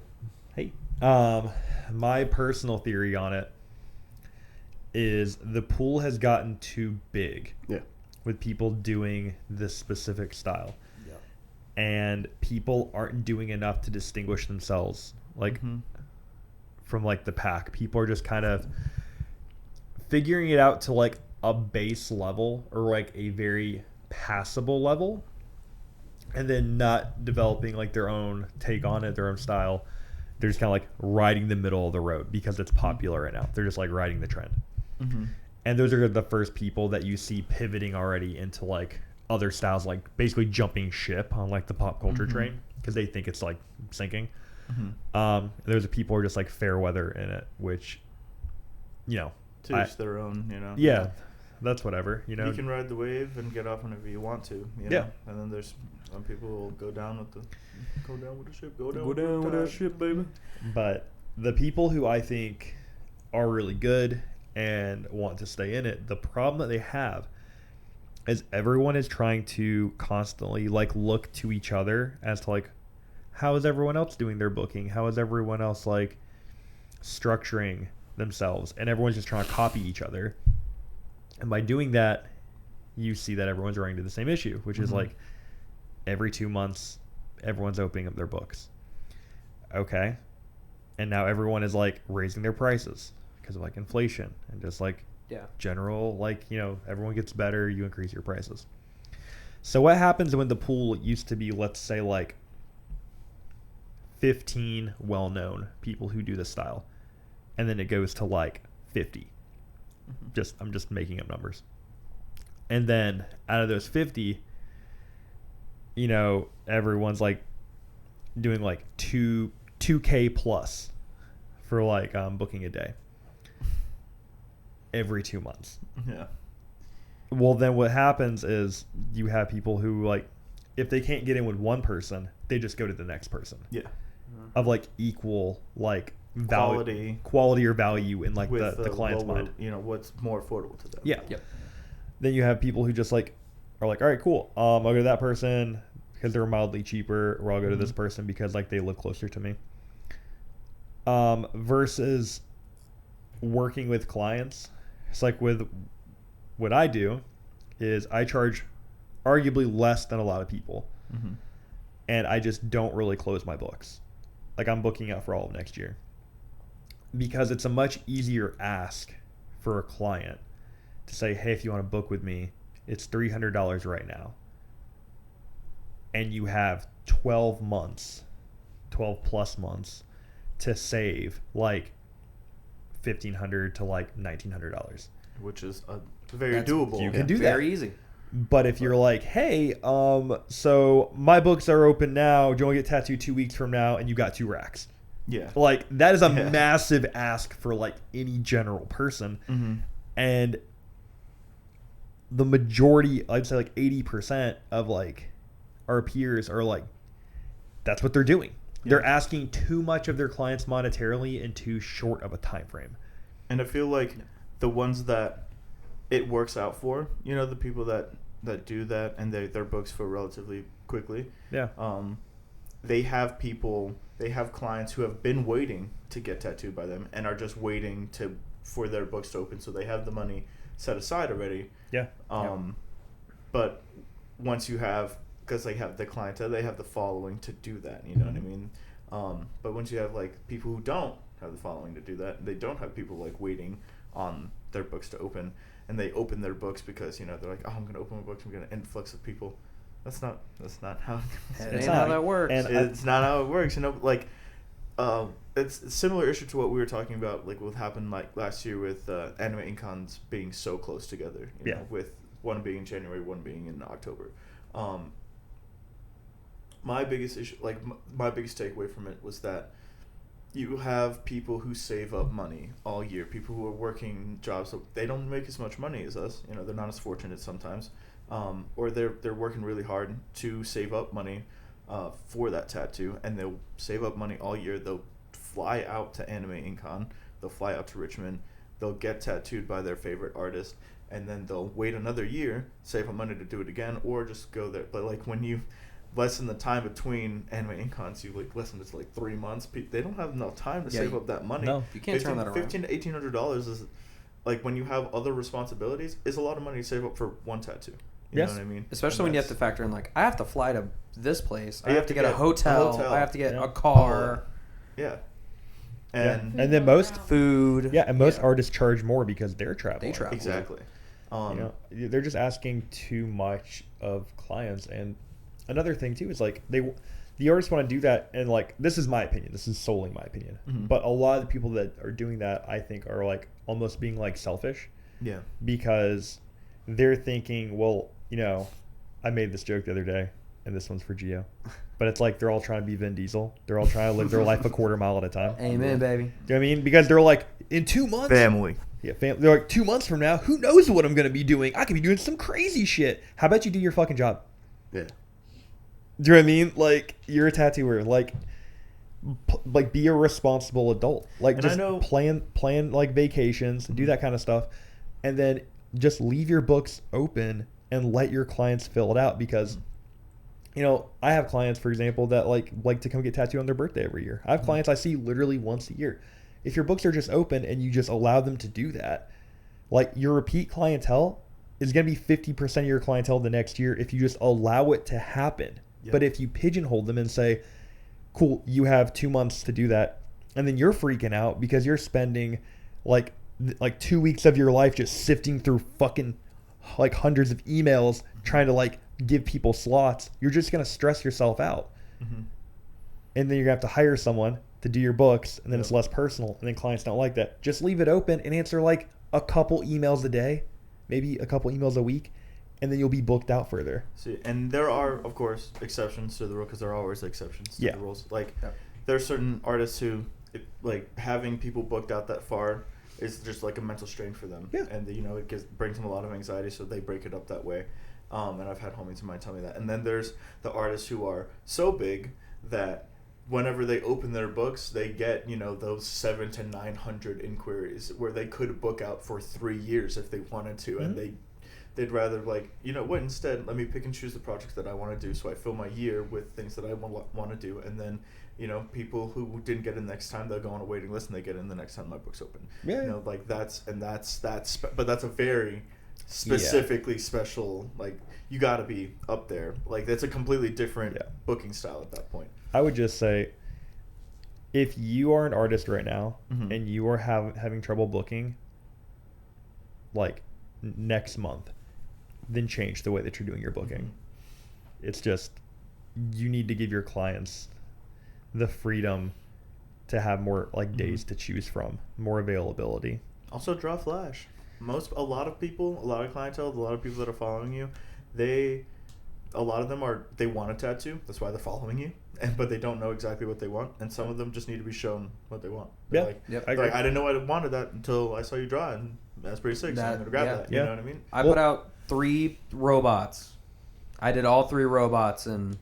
personal theory on it is the pool has gotten too big Yeah. with people doing this specific style. And people aren't doing enough to distinguish themselves like from like the pack. People are just kind of figuring it out to like a base level or like a very passable level, and then not developing like their own take on it, their own style. They're just kind of like riding the middle of the road because it's popular right now. They're just like riding the trend. And those are the first people that you see pivoting already into like other styles, like basically jumping ship on like the pop culture train because they think it's like sinking. There's people who are just like fair weather in it, which, you know, To each their own, you know. yeah, that's whatever, you know. You can ride the wave and get off whenever you want to. You know? Yeah. And then there's some people who will go down with the ship, go down Go with down the with that tide. shit, baby. But the people who I think are really good and want to stay in it, the problem that they have is everyone is trying to constantly like look to each other as to like, how is everyone else doing their booking? How is everyone else like structuring themselves? And everyone's just trying to copy each other. And by doing that, you see that everyone's running into the same issue, which is like every 2 months, everyone's opening up their books. Okay. And now everyone is like raising their prices because of like inflation and just like general, like, you know, everyone gets better, you increase your prices. So what happens when the pool used to be, let's say, like 15 well-known people who do this style, and then it goes to like 50. I'm just making up numbers. And then out of those 50, you know, everyone's like doing like 2K plus for like booking a day every 2 months. Yeah. Well, then what happens is you have people who like, if they can't get in with one person, they just go to the next person. Yeah. Of like equal like quality or value in like With the client's lower, mind. you know, what's more affordable to them. Yeah. Yep. Then you have people who just like are like, all right, cool. I'll go to that person because they're mildly cheaper, or I'll go to this person because like they live closer to me. Versus working with clients, it's like with what I do is I charge arguably less than a lot of people, and I just don't really close my books. Like I'm booking out for all of next year because it's a much easier ask for a client to say, hey, if you want to book with me, it's $300 right now. And you have 12 plus months to save like $1,500 to like $1,900. Which is very That's- doable. You can do that. Very easy. But if you're like, hey, so my books are open now, do you want to get tattooed 2 weeks from now, and you got 2 racks? Yeah. Like that is a massive ask for like any general person. And the majority, I'd say like 80% of like our peers are like, that's what they're doing. They're asking too much of their clients monetarily in too short of a time frame. And I feel like the ones that it works out for, you know, the people that do that and their books fill relatively quickly. Yeah. They have clients who have been waiting to get tattooed by them and are just waiting for their books to open, so they have the money set aside already. Yeah. But once you have, because they have the clientele, they have the following to do that, you know what I mean? But once you have like people who don't have the following to do that, they don't have people like waiting on their books to open, and they open their books because, you know, they're like, oh, I'm going to open my books, I'm going to influx of people. That's not how It ain't how that works. And it's not how it works, you know. Like it's a similar issue to what we were talking about, like what happened like last year with Anime Incons being so close together, you know, with one being in January, one being in October. My biggest issue, like my biggest takeaway from it was that you have people who save up money all year, people who are working jobs so they don't make as much money as us, you know, they're not as fortunate sometimes, or they're working really hard to save up money for that tattoo, and they'll save up money all year. They'll fly out to Anime Incon, they'll fly out to Richmond, they'll get tattooed by their favorite artist, and then they'll wait another year, save up money to do it again, or just go there. But like when you lessen the time between Anime Incons, you like lessen it to like 3 months. They don't have enough time to save up that money. No, you can't turn that around. $1,500 to $1,800 is like, when you have other responsibilities, is a lot of money to save up for one tattoo. You know what I mean? Especially when you have to factor in like, I have to fly to this place. I You have to get a hotel. I have to get a car. Yeah. And and then most food. and most artists charge more because they're traveling. They travel. exactly. You know, they're just asking too much of clients. And another thing too is like the artists want to do that, and like, this is my opinion, this is solely my opinion, but a lot of the people that are doing that, I think, are like almost being like selfish. Yeah. Because they're thinking, well, you know, I made this joke the other day, and this one's for Gio, but it's like they're all trying to be Vin Diesel. They're all trying to live their life a quarter mile at a time. Amen, baby. Do you know what I mean? Because they're like, in 2 months, Family. yeah, they're like, 2 months from now, who knows what I'm gonna be doing? I could be doing some crazy shit. How about you do your fucking job? Yeah. Do you know what I mean? Like, you're a tattooer. Like be a responsible adult. Like, And just I know- plan like vacations, do that kind of stuff, and then just leave your books open and let your clients fill it out. Because, you know, I have clients, for example, that like to come get tattooed on their birthday every year. I have clients I see literally once a year. If your books are just open and you just allow them to do that, like, your repeat clientele is going to be 50% of your clientele the next year if you just allow it to happen. Yep. But if you pigeonhole them and say, cool, you have 2 months to do that, and then you're freaking out because you're spending like 2 weeks of your life just sifting through fucking like hundreds of emails trying to like give people slots, you're just going to stress yourself out. And then you're going to have to hire someone to do your books, and then it's less personal, and then clients don't like that. Just leave it open and answer like a couple emails a day, maybe a couple emails a week, and then you'll be booked out further. See, and there are, of course, exceptions to the rule, because there are always exceptions to Yeah. the rules. Like, there are certain artists who, like, having people booked out that far is just like a mental strain for them. Yeah. And, you know, brings them a lot of anxiety, so they break it up that way. And I've had homies of mine tell me that. And then there's the artists who are so big that whenever they open their books, they get, you know, those 700 to 900 inquiries where they could book out for 3 years if they wanted to, and they'd rather like, you know what, instead let me pick and choose the projects that I want to do, so I fill my year with things that I want to do, and then, you know, people who didn't get in next time, they'll go on a waiting list and they get in the next time my book's open. Yeah. You know, like that's but that's a very specifically special, like, you got to be up there. Like, that's a completely different booking style at that point. I would just say, if you are an artist right now Mhm. and you are having trouble booking, like, next month, then change the way that you're doing your booking. Mhm. It's just, you need to give your clients the freedom to have more, like, days to choose from, more availability. Also, draw flash. A lot of people, a lot of clientele, a lot of people that are following you, they want a tattoo. That's why they're following you. But they don't know exactly what they want. And some of them just need to be shown what they want. They're Yeah. like, Yep. I agree. I didn't know I wanted that until I saw you draw, and that's pretty sick. So I'm gonna grab that. You Yeah. know what I mean? I put out 3 robots. I did all 3 robots in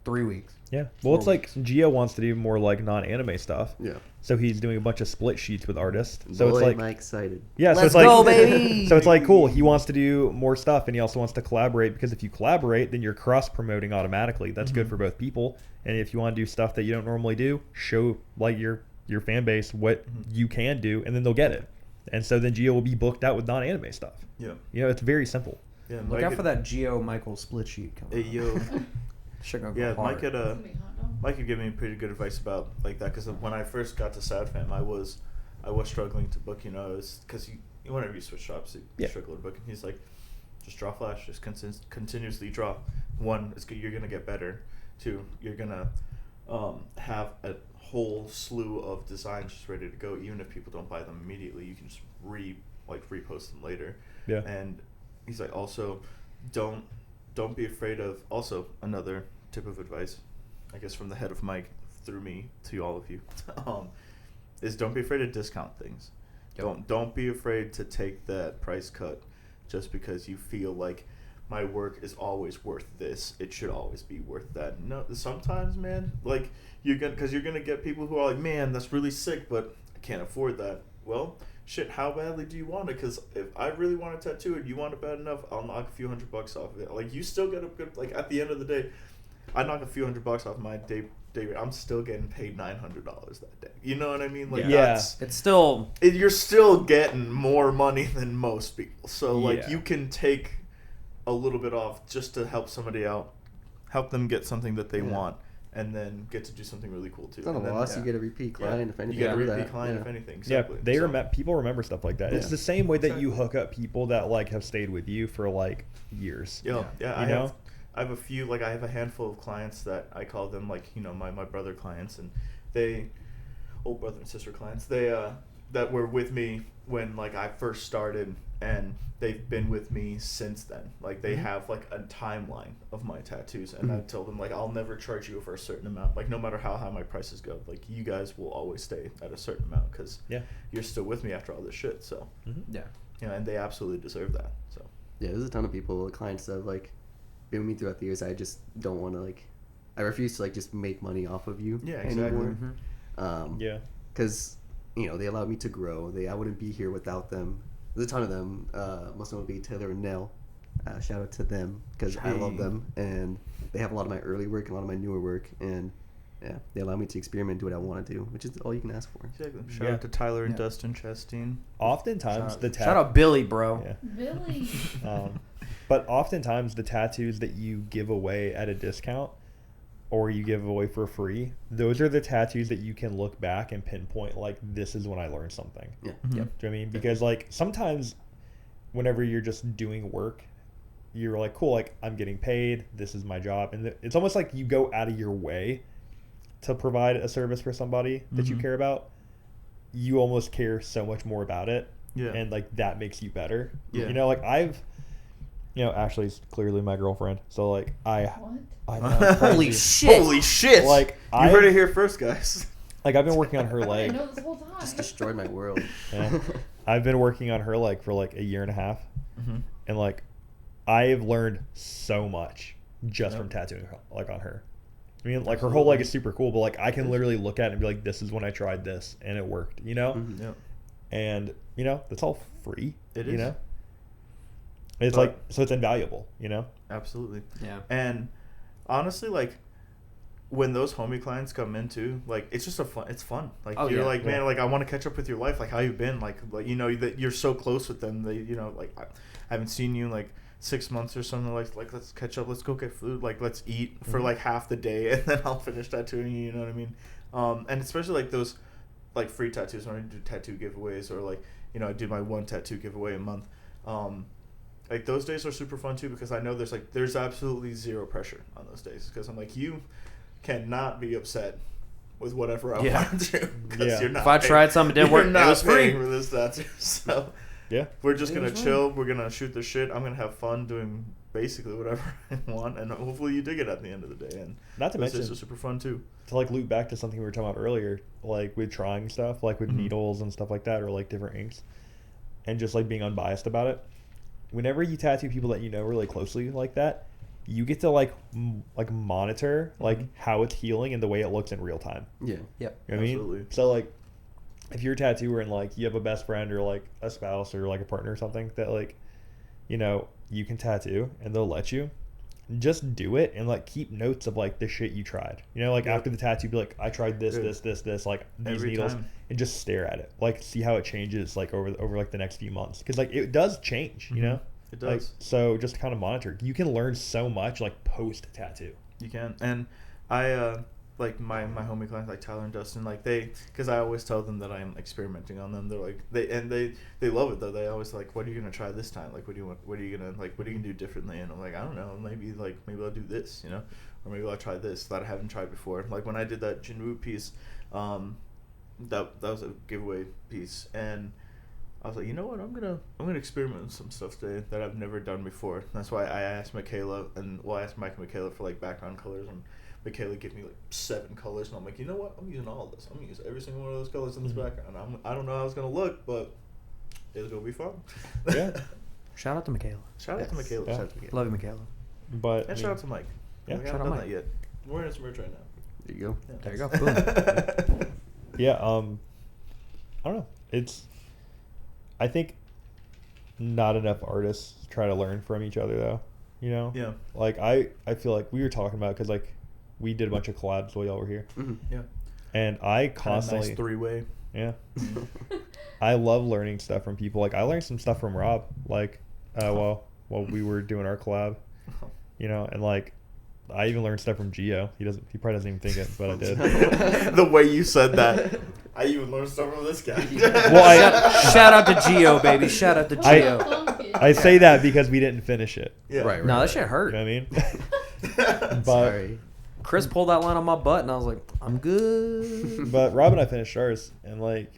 3 weeks. Yeah. Well, it's 4 like Gio wants to do more, like, non-anime stuff. Yeah. So he's doing a bunch of split sheets with artists. So Boy, it's like, am I excited. yeah, so Let's it's like, go, baby! So it's like, cool. He wants to do more stuff, and he also wants to collaborate, because if you collaborate, then you're cross promoting automatically. That's good for both people. And if you want to do stuff that you don't normally do, show, like, your fan base what you can do, and then they'll get it. And so then Gio will be booked out with non-anime stuff. Yeah. You know, it's very simple. Yeah. Look out for that Geo Michael split sheet coming. Hey, yo. Shit gonna go Yeah, hard. Mike could give me pretty good advice about like that, because when I first got to SadFam, I was struggling to book. You know, because whenever you switch shops, you struggle to book. And he's like, just draw flash, just continuously draw. 1, you're gonna get better. 2, you're gonna have a whole slew of designs just ready to go. Even if people don't buy them immediately, you can just repost them later. Yeah. And he's like, also, don't be afraid of. Also, another tip of advice, I guess, from the head of Mike through me to all of you, is don't be afraid to discount things. Yep. Don't be afraid to take that price cut just because you feel like my work is always worth this. It should always be worth that. No, sometimes, man, like you're gonna get people who are like, man, that's really sick, but I can't afford that. Well, shit, how badly do you want it? Because if I really want a tattoo and you want it bad enough, I'll knock a few $100 off of it. Like, you still get a good, like, at the end of the day, I knock a few $100 off my day rate. I'm still getting paid $900 that day. You know what I mean? Like, Yeah. It's still you're still getting more money than most people. So, like, Yeah. you can take a little bit off just to help somebody out, help them get something that they want, and then get to do something really cool too. It's not a And then, loss. You get a repeat client, if anything. you get a out of repeat that. client, Yeah. if anything. Exactly. Yeah, people remember stuff like that. It's Yeah. the same way that you Exactly. hook up people that, like, have stayed with you for, like, years. Yeah, You know? I have a few, like, I have a handful of clients that I call them, like, you know, my brother clients, and they, old brother and sister clients, they that were with me when, like, I first started, and they've been with me since then. Like, they have, like, a timeline of my tattoos, and I tell them, like, I'll never charge you for a certain amount. Like, no matter how high my prices go, like, you guys will always stay at a certain amount, because you're still with me after all this shit. So, yeah. you know, and they absolutely deserve that. So, Yeah, there's a ton of people, clients that have, like, been with me throughout the years. I just don't want to, like, I refuse to, like, just make money off of you anymore. Yeah. Because, you know, they allowed me to grow. I wouldn't be here without them. There's a ton of them. Most of them would be Taylor and Nell. Shout out to them, because I love them, and they have a lot of my early work and a lot of my newer work, and yeah, they allow me to experiment, do what I want to do, which is all you can ask for. exactly. Shout out to Tyler and Dustin Chastain. Oftentimes, Shout out Billy, bro. Yeah. Billy. But oftentimes, the tattoos that you give away at a discount or you give away for free, those are the tattoos that you can look back and pinpoint, like, this is when I learned something. Yeah. Yep. Do you know what I mean? Because, like, sometimes whenever you're just doing work, you're like, cool, like, I'm getting paid, this is my job. And it's almost like you go out of your way to provide a service for somebody that you care about. You almost care so much more about it. Yeah. And, like, that makes you better. Yeah. You know, like, Ashley's clearly my girlfriend. So, like, I know. Holy shit. Holy shit! Like, you heard it here first, guys. Like, I've been working on her I leg. know this whole time. Just destroyed my world. Yeah. I've been working on her leg for, like, a year and a half. And, like, I've learned so much just from tattooing, like, on her. I mean, like, her whole leg is super cool, but, like, I can literally look at it and be like, this is when I tried this, and it worked, you know? Yeah. And, you know, that's all free. It You is. know? It's But- like, so it's invaluable, you know? Absolutely. Yeah. And honestly, like, when those homie clients come in too, like, it's just it's fun. Like, Oh, you're yeah, like, yeah. man, like, I want to catch up with your life, like how you've been, like you know that you're so close with them. They, you know, like, I haven't seen you in like 6 months or something. Like let's catch up, let's go get food, like let's eat for like half the day, and then I'll finish tattooing you. You know what I mean? And especially like those like free tattoos when I do tattoo giveaways, or like, you know, I do my one tattoo giveaway a month. Like those days are super fun too, because I know there's absolutely zero pressure on those days, because I'm like, you cannot be upset with whatever I Yeah. want to, because Yeah. you're not If I tried something that didn't work, you're it not was free. paying for this tattoo. So Yeah. we're just It gonna was chill, we're gonna shoot the shit, I'm gonna have fun doing basically whatever I want, and hopefully you dig it at the end of the day. And Not to those days mention, are super fun too. to like loop back to something we were talking about earlier, like with trying stuff, like with Mhm. needles and stuff like that, or like different inks, and just like being unbiased about it. Whenever you tattoo people that you know really closely like that, you get to like monitor like Mhm. how it's healing and the way it looks in real time. Yeah. Yep. You know what I mean? Absolutely. So like, if you're a tattooer and like you have a best friend or like a spouse or like a partner or something that like, you know, you can tattoo and they'll let you, just do it and like keep notes of like the shit you tried. You know, like Yep. after the tattoo, be like, I tried this, Dude. this, like these Every needles, time. and just stare at it, like see how it changes like over like the next few months, because like it does change. You Mhm. know, It like, does. so just kind of monitor. You can learn so much like post tattoo. You can. And I like my homie clients like Tyler and Dustin, like because I always tell them that I'm experimenting on them. They're like they love it though. They always like, what are you gonna try this time? Like what are you gonna do differently? And I'm like, I don't know, maybe I'll do this, you know, or maybe I'll try this that I haven't tried before. Like when I did that Jinwoo piece, that was a giveaway piece, and I was like, you know what, I'm gonna experiment with some stuff today that I've never done before. That's why I asked Michaela, I asked Mike and Michaela for like background colors, and Michaela gave me like 7 colors, and I'm like, you know what, I'm using all of this. I'm gonna use every single one of those colors in this Mhm. background. I don't know how it's gonna look, but it's gonna be fun. Yeah. Shout out to Michaela. Shout out to Yes. Michaela. Yeah. Shout out to Michaela. Love you, Michaela. But And I shout mean, out to Mike. Yeah, We shout haven't out done Mike. that yet. We're in his merch right now. There you go. Yeah. There you go. Boom. yeah, I don't know. I think not enough artists try to learn from each other though. You know. Yeah. Like I feel like we were talking about, because like we did a bunch of collabs while y'all were here, Mhm. Yeah. and I Kinda constantly nice 3-way. yeah. I love learning stuff from people. Like I learned some stuff from Rob, like while we were doing our collab, you know, and like I even learned stuff from Gio. He probably doesn't even think it, but I did. The way you said that, I even learned stuff from this guy. Well, Shout out to Gio, baby. Shout out to I- Gio. I say that because we didn't finish it. Yeah. Right. No, that shit hurt. You know what I mean? But Sorry. Chris pulled that line on my butt, and I was like, I'm good. but Rob and I finished ours, and like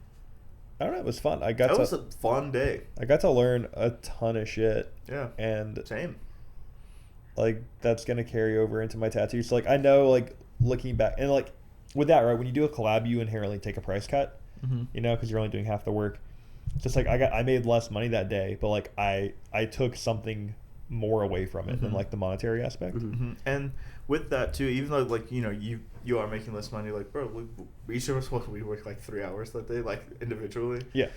I don't know, it was fun. That was a fun day. I got to learn a ton of shit, Yeah. and Same. like that's gonna carry over into my tattoos. So like I know, like looking back, and like with that, right, when you do a collab, you inherently take a price cut, Mm-hmm. you know, because you're only doing half the work. Just like I made less money that day, but like I took something more away from it than Mhm. like the monetary aspect. Mhm. Mm-hmm. And with that too, even though like you know you are making less money, like bro, we each of us we worked like 3 hours that day, like individually. Yeah,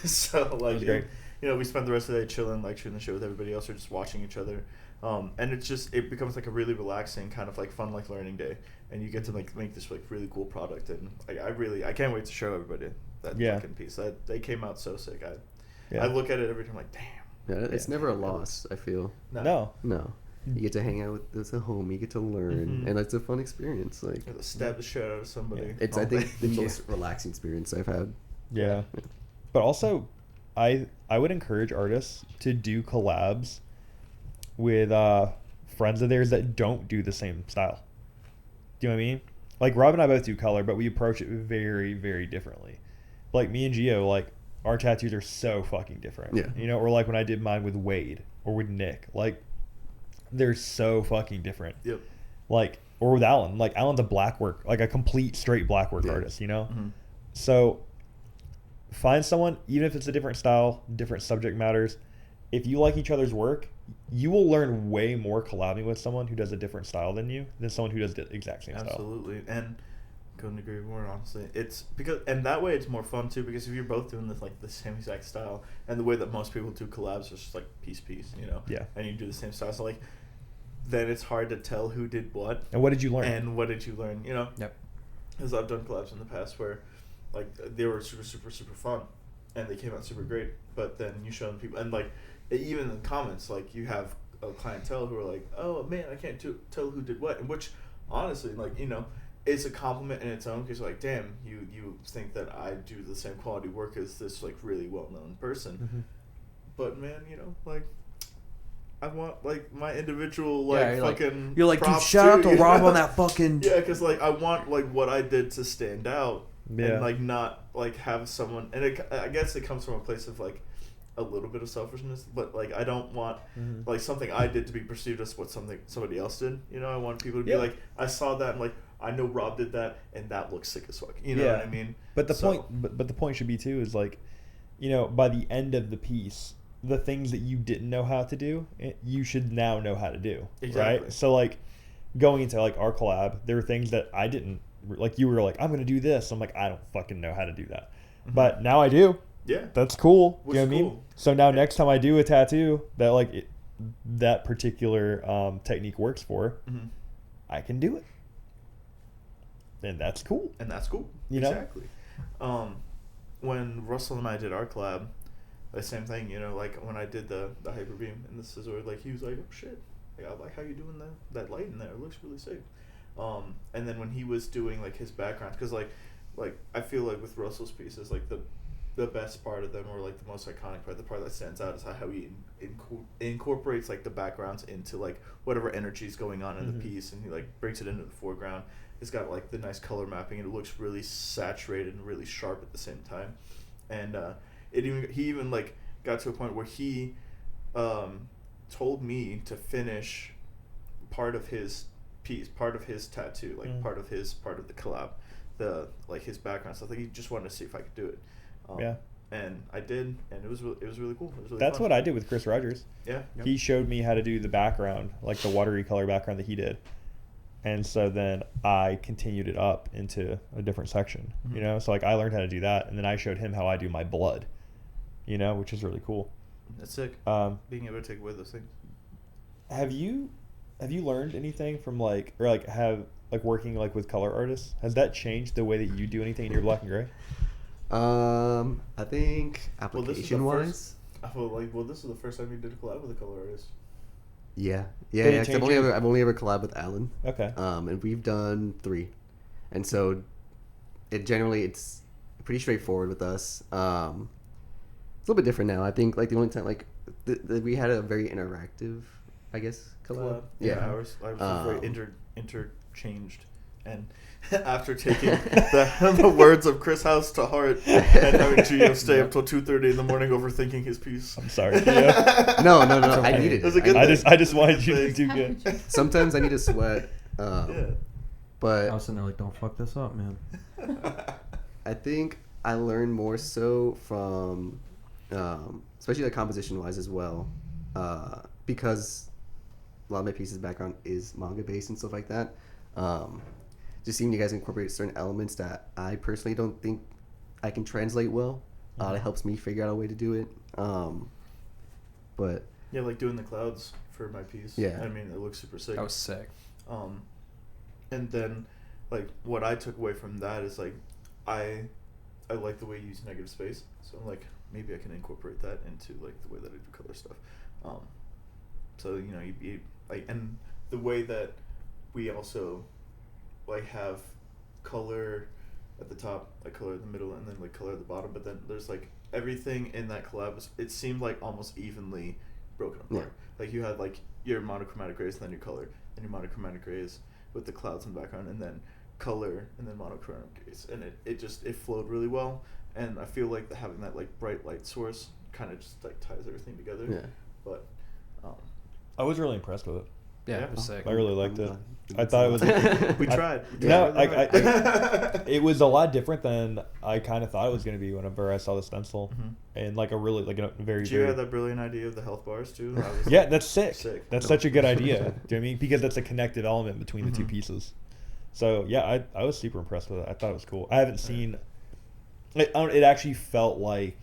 So like was great. you know, we spent the rest of the day chilling, like shooting the shit with everybody else, or just watching each other. And it becomes like a really relaxing kind of like fun like learning day, and you get to like make this like really cool product, and I can't wait to show everybody that Yeah. fucking piece. That they came out so sick. Yeah. I look at it every time like, damn. Yeah, it's Yeah. never a loss, I feel. No. No. You get to hang out with a home, you get to learn, Mhm. and it's a fun experience. Like, You know, stab the shit out of somebody. Yeah. it's, all I think, day. the most relaxing experience I've had. Yeah. But also, I would encourage artists to do collabs with friends of theirs that don't do the same style. Do you know what I mean? Like Rob and I both do color, but we approach it very, very differently. Like me and Gio, like our tattoos are so fucking different. Yeah. You know, or like when I did mine with Wade or with Nick, like they're so fucking different. Yep. Like, or with Alan, like Alan's a black work, like a complete straight black work Yeah. artist, you know? Mhm. So find someone, even if it's a different style, different subject matters. If you like each other's work, you will learn way more collabing with someone who does a different style than you than someone who does the exact same style. Absolutely. And couldn't agree more. Honestly, it's because and that way it's more fun too because if you're both doing this like the same exact style and the way that most people do collabs is just like piece, you know. Yeah. And you do the same style, so like then it's hard to tell who did what. And what did you learn? And what did you learn? You know. Yep. Because I've done collabs in the past where, like, they were super fun, and they came out super great. But then you show them people, and like, even in the comments, like you have a clientele who are like, "Oh man, I can't tell who did what," and which, honestly, like you know, is a compliment in its own. Because like, damn, you think that I do the same quality work as this like really well known person, Mm-hmm. but man, you know, like. I want like my individual like fucking. You're like, dude, props shout out too, to Rob know? on that fucking. Yeah, because like I want like what I did to stand out, Yeah. and like not like have someone. And I guess it comes from a place of like a little bit of selfishness, but like I don't want like something I did to be perceived as what somebody else did. You know, I want people to be like, I saw that, and like I know Rob did that, and that looks sick as fuck. You know what I mean? But the point should be too is like, you know, by the end of the piece, the things that you didn't know how to do, you should now know how to do. Exactly. Right? So like going into like our collab, there were things that I didn't like. You were like, I'm gonna do this. I'm like, I don't fucking know how to do that, but now I do. Yeah, that's cool. Which you know what I mean? cool. So now next time I do a tattoo that like that particular technique works for, I can do it, and that's cool. And that's cool. You know? Exactly. When Russell and I did our collab, the same thing, you know, like when I did the hyper beam and the scissor, like he was like, oh shit, like, I like how you doing that light in there, it looks really sick. And then when he was doing like his background, because like I feel like with Russell's pieces, like the best part of them, or like the most iconic part, the part that stands out is how he incorporates like the backgrounds into like whatever energy is going on in the piece, and he like brings it into the foreground. It's got like the nice color mapping, and it looks really saturated and really sharp at the same time. And he even like got to a point where he told me to finish part of his piece, part of his tattoo, like part of the collab, his background stuff. Like he just wanted to see if I could do it. And I did, and it was really cool. It was really That's fun. what I did with Chris Rogers. Yeah. Yep. He showed me how to do the background, like the watery color background that he did. And so then I continued it up into a different section, you know? So like I learned how to do that, and then I showed him how I do my blood, you know, which is really cool. That's sick. Being able to take away those things. Have you learned anything from like, or like have like working like with color artists? Has that changed the way that you do anything in your black and gray? I think application wise. I feel like this is the first time you did a collab with a color artist. Yeah. Did it 'Cause change I've only ever collabed with Alan. Okay. And we've done 3, and so it's pretty straightforward with us. It's a little bit different now. I think like the only time like we had a very interactive, I guess, collab. Yeah, ours was very interchanged. And after taking the words of Chris House to heart and having Gio stay up till 2:30 in the morning overthinking his piece. I'm sorry. Yeah. No. I needed It was a good it. thing. I just wanted you to do good. Sometimes I need to sweat. But I was sitting there like, don't fuck this up, man. I think I learned more so from, especially like composition wise as well, because a lot of my pieces background is manga based and stuff like that. Just seeing you guys incorporate certain elements that I personally don't think I can translate well. It helps me figure out a way to do it. But yeah, like doing the clouds for my piece. Yeah. I mean, it looks super sick. That was sick. And then like what I took away from that is like I like the way you use negative space. So like maybe I can incorporate that into like the way that I do color stuff. So you know, you like, and the way that we also like have color at the top, like color in the middle, and then like color at the bottom, but then there's like everything in that collab it seemed like almost evenly broken apart. Like you had like your monochromatic grays, and then your color, and your monochromatic grays with the clouds in the background, and then color, and then monochromatic grays, and it flowed really well. And I feel like having that like bright light source kind of just like ties everything together. yeah. But I was really impressed with it. Yeah, Yeah. it was sick. I really liked it. I thought it was. we tried. No, it was a lot different than I kind of thought it was going to be whenever I saw the stencil, and like a really like a very. Did you have that brilliant idea of the health bars too? Yeah, that's sick. Sick. That's such a good idea. Do you know what I mean? Because that's a connective element between the two pieces. So yeah, I was super impressed with it. I thought it was cool. I haven't seen it. It actually felt like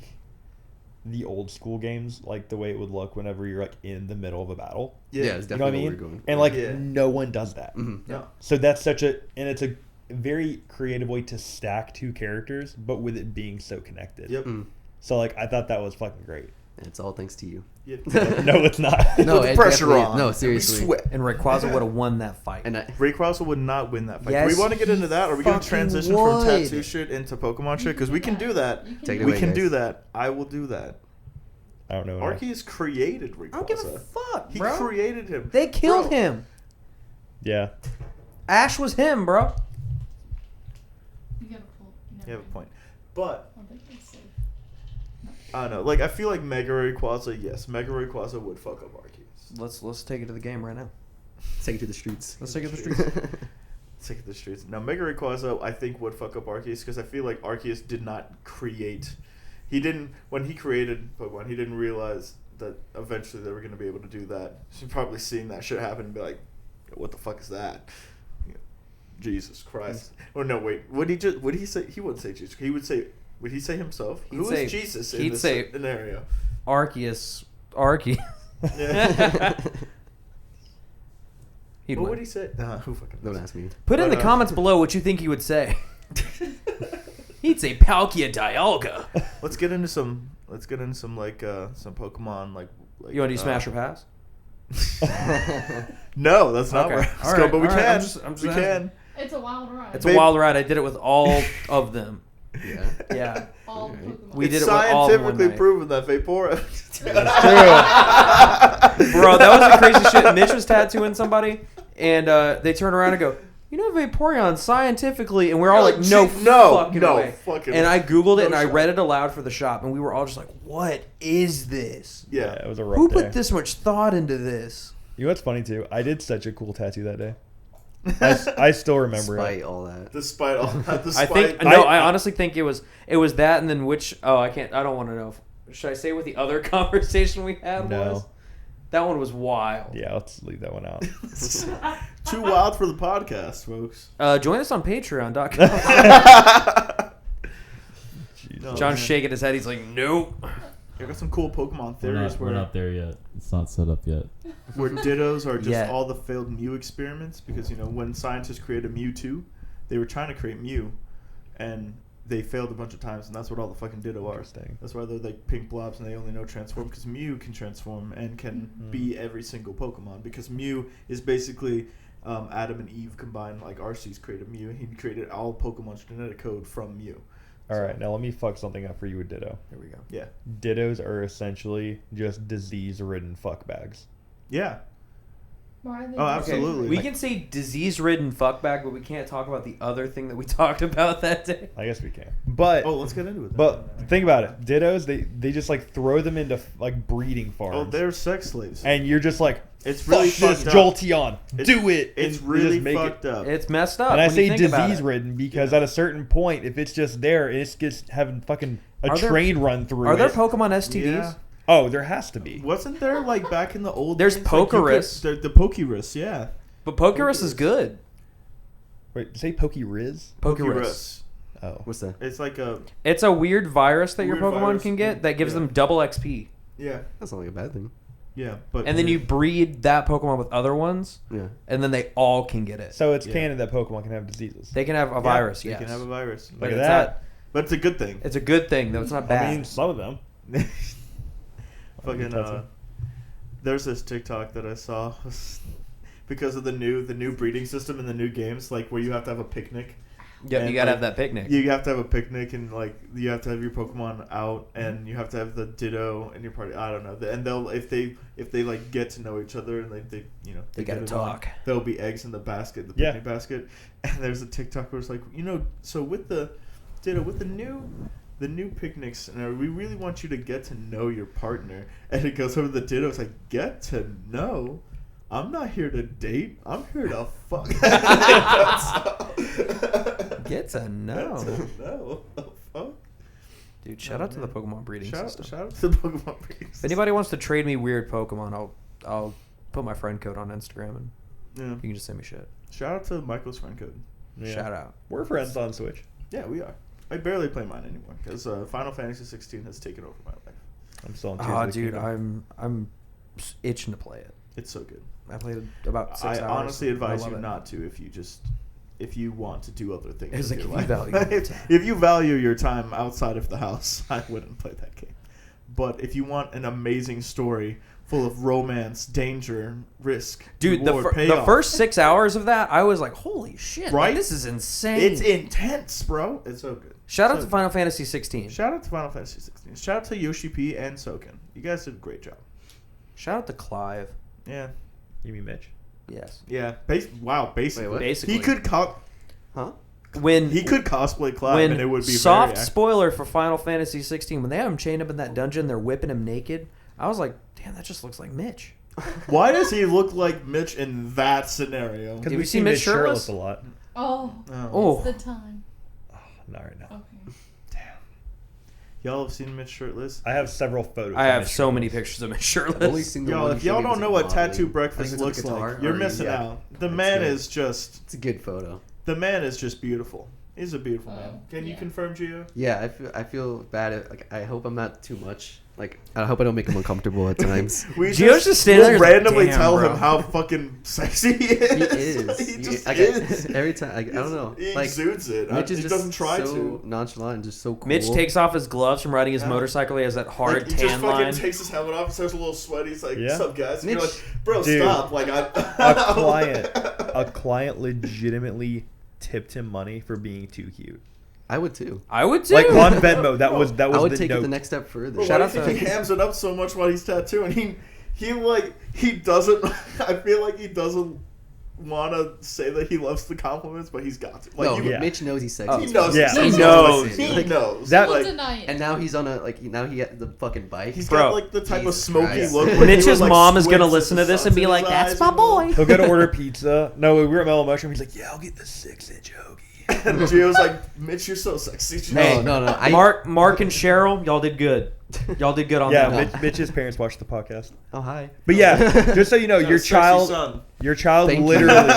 the old school games, like the way it would look whenever you're like in the middle of a battle. Yeah, it's You know what I definitely mean? what we're going. And like Yeah. no one does that. No. So that's and it's a very creative way to stack two characters, but with it being so connected. Yep. So like I thought that was fucking great. And it's all thanks to you. Yep. No, it's not. No, Put the it pressure definitely- on. no, and we seriously. sweat. And Rayquaza would have won that fight. And Rayquaza would not win that fight. Yes, do we want to get into that? Are we going to fucking transition would. from tattoo shit into Pokemon shit? Because we can do that. Take it We away, can guys. do that. I will do that. I don't know. Arceus created Rayquaza. I don't give a fuck, He bro. created him. They killed Bro. him. Yeah. Ash was him, bro. You gotta pull. You have a point. But, I think it's safe. I don't know. Like, I feel like Mega Rayquaza, yes. Mega Rayquaza would fuck up Arceus. Let's take it to the game right now. take it to the streets. Let's take it to the streets. Take it to the streets. Now, Mega Rayquaza, I think, would fuck up Arceus because I feel like Arceus did not create. He didn't. When he created Pokemon, he didn't realize that eventually they were going to be able to do that. He's probably seeing that shit happen and be like, "What the fuck is that?" Jesus Christ! Oh no, wait. Would he say? He wouldn't say Jesus. He would say. Would he say himself? He'd Who say- is Jesus in he'd this say- scenario? Arceus. Yeah. He'd What win. would he say? Nah, who fucking Don't knows? ask me. Put in But, the comments below what you think he would say. He'd say Palkia Dialga. Let's get into some like some Pokemon like You want to do Smash or Pass? No, that's not Okay. where All let's go, right, but we all right. can. I'm just we asking. can. It's a wild ride. It's Babe- a wild ride. I did it with all of them. Yeah. Yeah. All Alright. Pokemon. We It's did it with all of them one scientifically night. proven that Vapora. Bro, that was the crazy shit. Mitch was tattooing somebody, and they turn around and go, "You know, Vaporeon scientifically," and we're all like, "No, fucking way." fucking And I googled it no and I shot. read it aloud for the shop, and we were all just like, "What is this? Yeah. It was a rough Who day. put this much thought into this?" You know what's funny too? I did such a cool tattoo that day. I still remember Despite it. all that. Despite all that, I despite think no, I honestly think it was that, and then which? Oh, I can't. I don't want to know. Should I say what the other conversation we had No. was? That one was wild. Yeah, let's leave that one out. too wild for the podcast, folks. Join us on Patreon.com. Jeez. No, John's man. shaking his head. He's like, "Nope." I got some cool Pokemon We're theories not where there yet. It's not set up yet. Dittos are just Yeah. all the failed Mew experiments because when scientists created Mewtwo, they were trying to create Mew, and they failed a bunch of times, and that's what all the fucking Ditto are. Interesting. That's why they're like pink blobs and they only know transform because Mew can transform and can be every single Pokemon because Mew is basically Adam and Eve combined. Like Arceus created Mew, he created all Pokemon's genetic code from Mew. All right, now let me fuck something up for you with Ditto. Here we go. Yeah, Dittos are essentially just disease-ridden fuckbags. yeah. Why are they Oh, different? absolutely. We Like- can say disease-ridden fuckbag, but we can't talk about the other thing that we talked about that day. I guess we can. But Oh, let's get into it. but think about it. Dittos, they just like throw them into like breeding farms. Oh, they're sex slaves. and you're just like, It's fuck really this, fucked up. Jolteon, It's- do it. It's and really just make fucked up. It's messed up. And I when you say think about it. disease-ridden because at a certain point, if it's just there, it's just having fucking a Are there- train run through Are there it. Pokemon STDs? Yeah. Oh, there has to be. Wasn't there like back in the old? There's days, like, you could- Pokerus. the Pokerus, yeah. But Pokerus is good. Wait, say Pokeriz? Pokerus. Oh. What's that? It's like a It's a weird virus that your Weird Pokemon virus. can get that gives Yeah. them double XP. yeah, That's not like a bad thing. but And then you breed that Pokemon with other ones, Yeah. and then they all can get it. So it's Yeah. canon that Pokemon can have diseases. They can have a Yeah, virus, You yes. can have a virus, But Look at it's that. but it's a good thing. It's a good thing, though. It's not bad. I mean, some of them. Fucking there's this TikTok that I saw because of the new breeding system in the new games, like where you have to have a picnic. Yep, you and, gotta like, have that picnic. You have to have a picnic and like you have to have your Pokemon out and you have to have the Ditto in your party. I don't know. And they'll if they like get to know each other and they They gotta get along, talk. there'll be eggs in the basket, the Yeah. picnic basket. And there's a TikTok where it's like, so with the Ditto, with the new picnics, and we really want you to get to know your partner. And it goes over the Ditto. It's like, get to know. I'm not here to date. I'm here to fuck. Get to know. Get to know. The fuck? Dude, shout Oh, out to the man. Pokemon breeding system. Shout out to the Pokemon breeding If system. anybody wants to trade me weird Pokemon, I'll put my friend code on Instagram and Yeah. you can just send me shit. Shout out to Michael's friend code. Yeah. Shout out. We're friends on Switch. Yeah, we are. I barely play mine anymore because Final Fantasy 16 has taken over my life. I'm still on Tears Oh, of the dude, Kingdom. I'm itching to play it. It's so good. I played it about 6 hours. I honestly advise I love you it. not to if you want to do other things. It's with like your if you life. value your time. If you value your time outside of the house, I wouldn't play that game. But if you want an amazing story full of romance, danger, risk, Dude, reward, the payoff, first 6 hours of that, I was like, holy shit. Like, Right? this is insane. it's intense, bro. It's so good. Shout out So to Final Fantasy 16. Shout out to Final Fantasy 16. Shout out to Yoshi P and Soken. You guys did a great job. Shout out to Clive. Yeah. You mean Mitch? Yes. Yeah. Basically. Wait, what? Basically. He could Huh? cosplay Clive when and it would be soft very spoiler for Final Fantasy 16, when they have him chained up in that dungeon, they're whipping him naked. I was like, damn, that just looks like Mitch. Why does he look like Mitch in that scenario? Because Have we you see seen Mitch Mitch shirtless? shirtless a lot. Oh, Oh, it's the time. Not right now. Okay. Y'all have seen Mitch shirtless? I have several photos. I of have Mitch so many shirtless. pictures of Mitch I've only shirtless. seen the Yo, one if y'all showing don't his know what modeling. tattoo I breakfast think it's looks a guitar, like, you're or- missing yeah. out. The It's man good. is just It's a good photo. beautiful. He's a beautiful man. Can you yeah. confirm, Gio? Yeah, I feel bad. Like, I hope I'm not too much. Like, I hope I don't make him uncomfortable at times. Gio's just standing there we'll like, randomly "Damn, tell bro." him how fucking sexy he is. He is. He just Like, is. every time, I don't know. He Like, exudes it. Mitch is He just doesn't try so to. nonchalant and just so cool. Mitch takes off his gloves from riding his Yeah. motorcycle. He has that hard Like, he just tan fucking line. takes his helmet off and starts a little sweaty. He's like, Yeah. "What's up, guys?" And you're Mitch- like, "Bro, Dude. stop!" Like, A client legitimately tipped him money for being too cute. I would too. I would too. Like on Venmo, that was I would the take note. it the next step further. Bro, Shout why out do you think to- he hams it up so much while he's tattooing? He doesn't. I feel like he doesn't want to say that he loves the compliments, but he's got to. Like, No, Yeah. Mitch knows he's sexy. Oh. he knows. Yeah. he's He sexy. knows. He Like, knows. that- Don't like, deny it. And now he's on now he got the fucking bike. he's Bro. got like the type of Jesus smoky Christ. look. where he Mitch's would, like, mom is gonna squints listen at to the this and be suns in like, his "That's eyes, my you know? boy." He'll go to order pizza. No, we were at Mellow Mushroom. He's like, "Yeah, I'll get the 6-inch hoagie." And Gio's like, "Mitch, you're so sexy." Hey, No. Mark and Cheryl, y'all did good. Y'all did good on Yeah, that. Mitch's parents watched the podcast. Oh, hi. But yeah, just so you know, Got a your sexy child son. literally.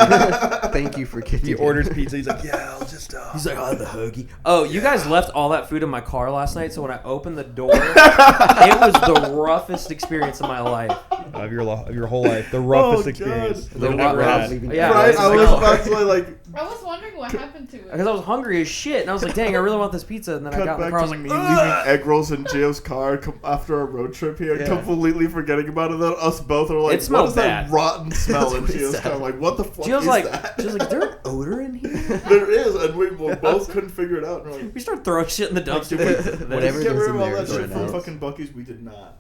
Thank you for getting He orders pizza. He's like, "Yeah, I'll just." He's like, "Oh, the hoagie." Oh, you guys left all that food in my car last night, so when I opened the door, it was the roughest experience of my life. Of your whole life, the roughest God. experience The you've ever rough- had. leaving. Yeah, Right? I was no. about to like I was wondering what happened to it. Because I was hungry as shit, and I was like, "Dang, I really want this pizza." And then I cut got in the back car, I to was like, me "Ugh." leaving egg rolls in Gio's car after our road trip here, Yeah. completely forgetting about it. Then us both are like, It smelled "What is that bad. rotten smell in That's what he Gio's said. car?" Like, what the fuck She was is like, that? "Is there an odor in here?" There is, and we both couldn't figure it out. And we're like, We started throwing shit in the like, dumpster. did we Whatever get goes rid in of all there that is shit what from else. fucking Buc-ee's? We did not.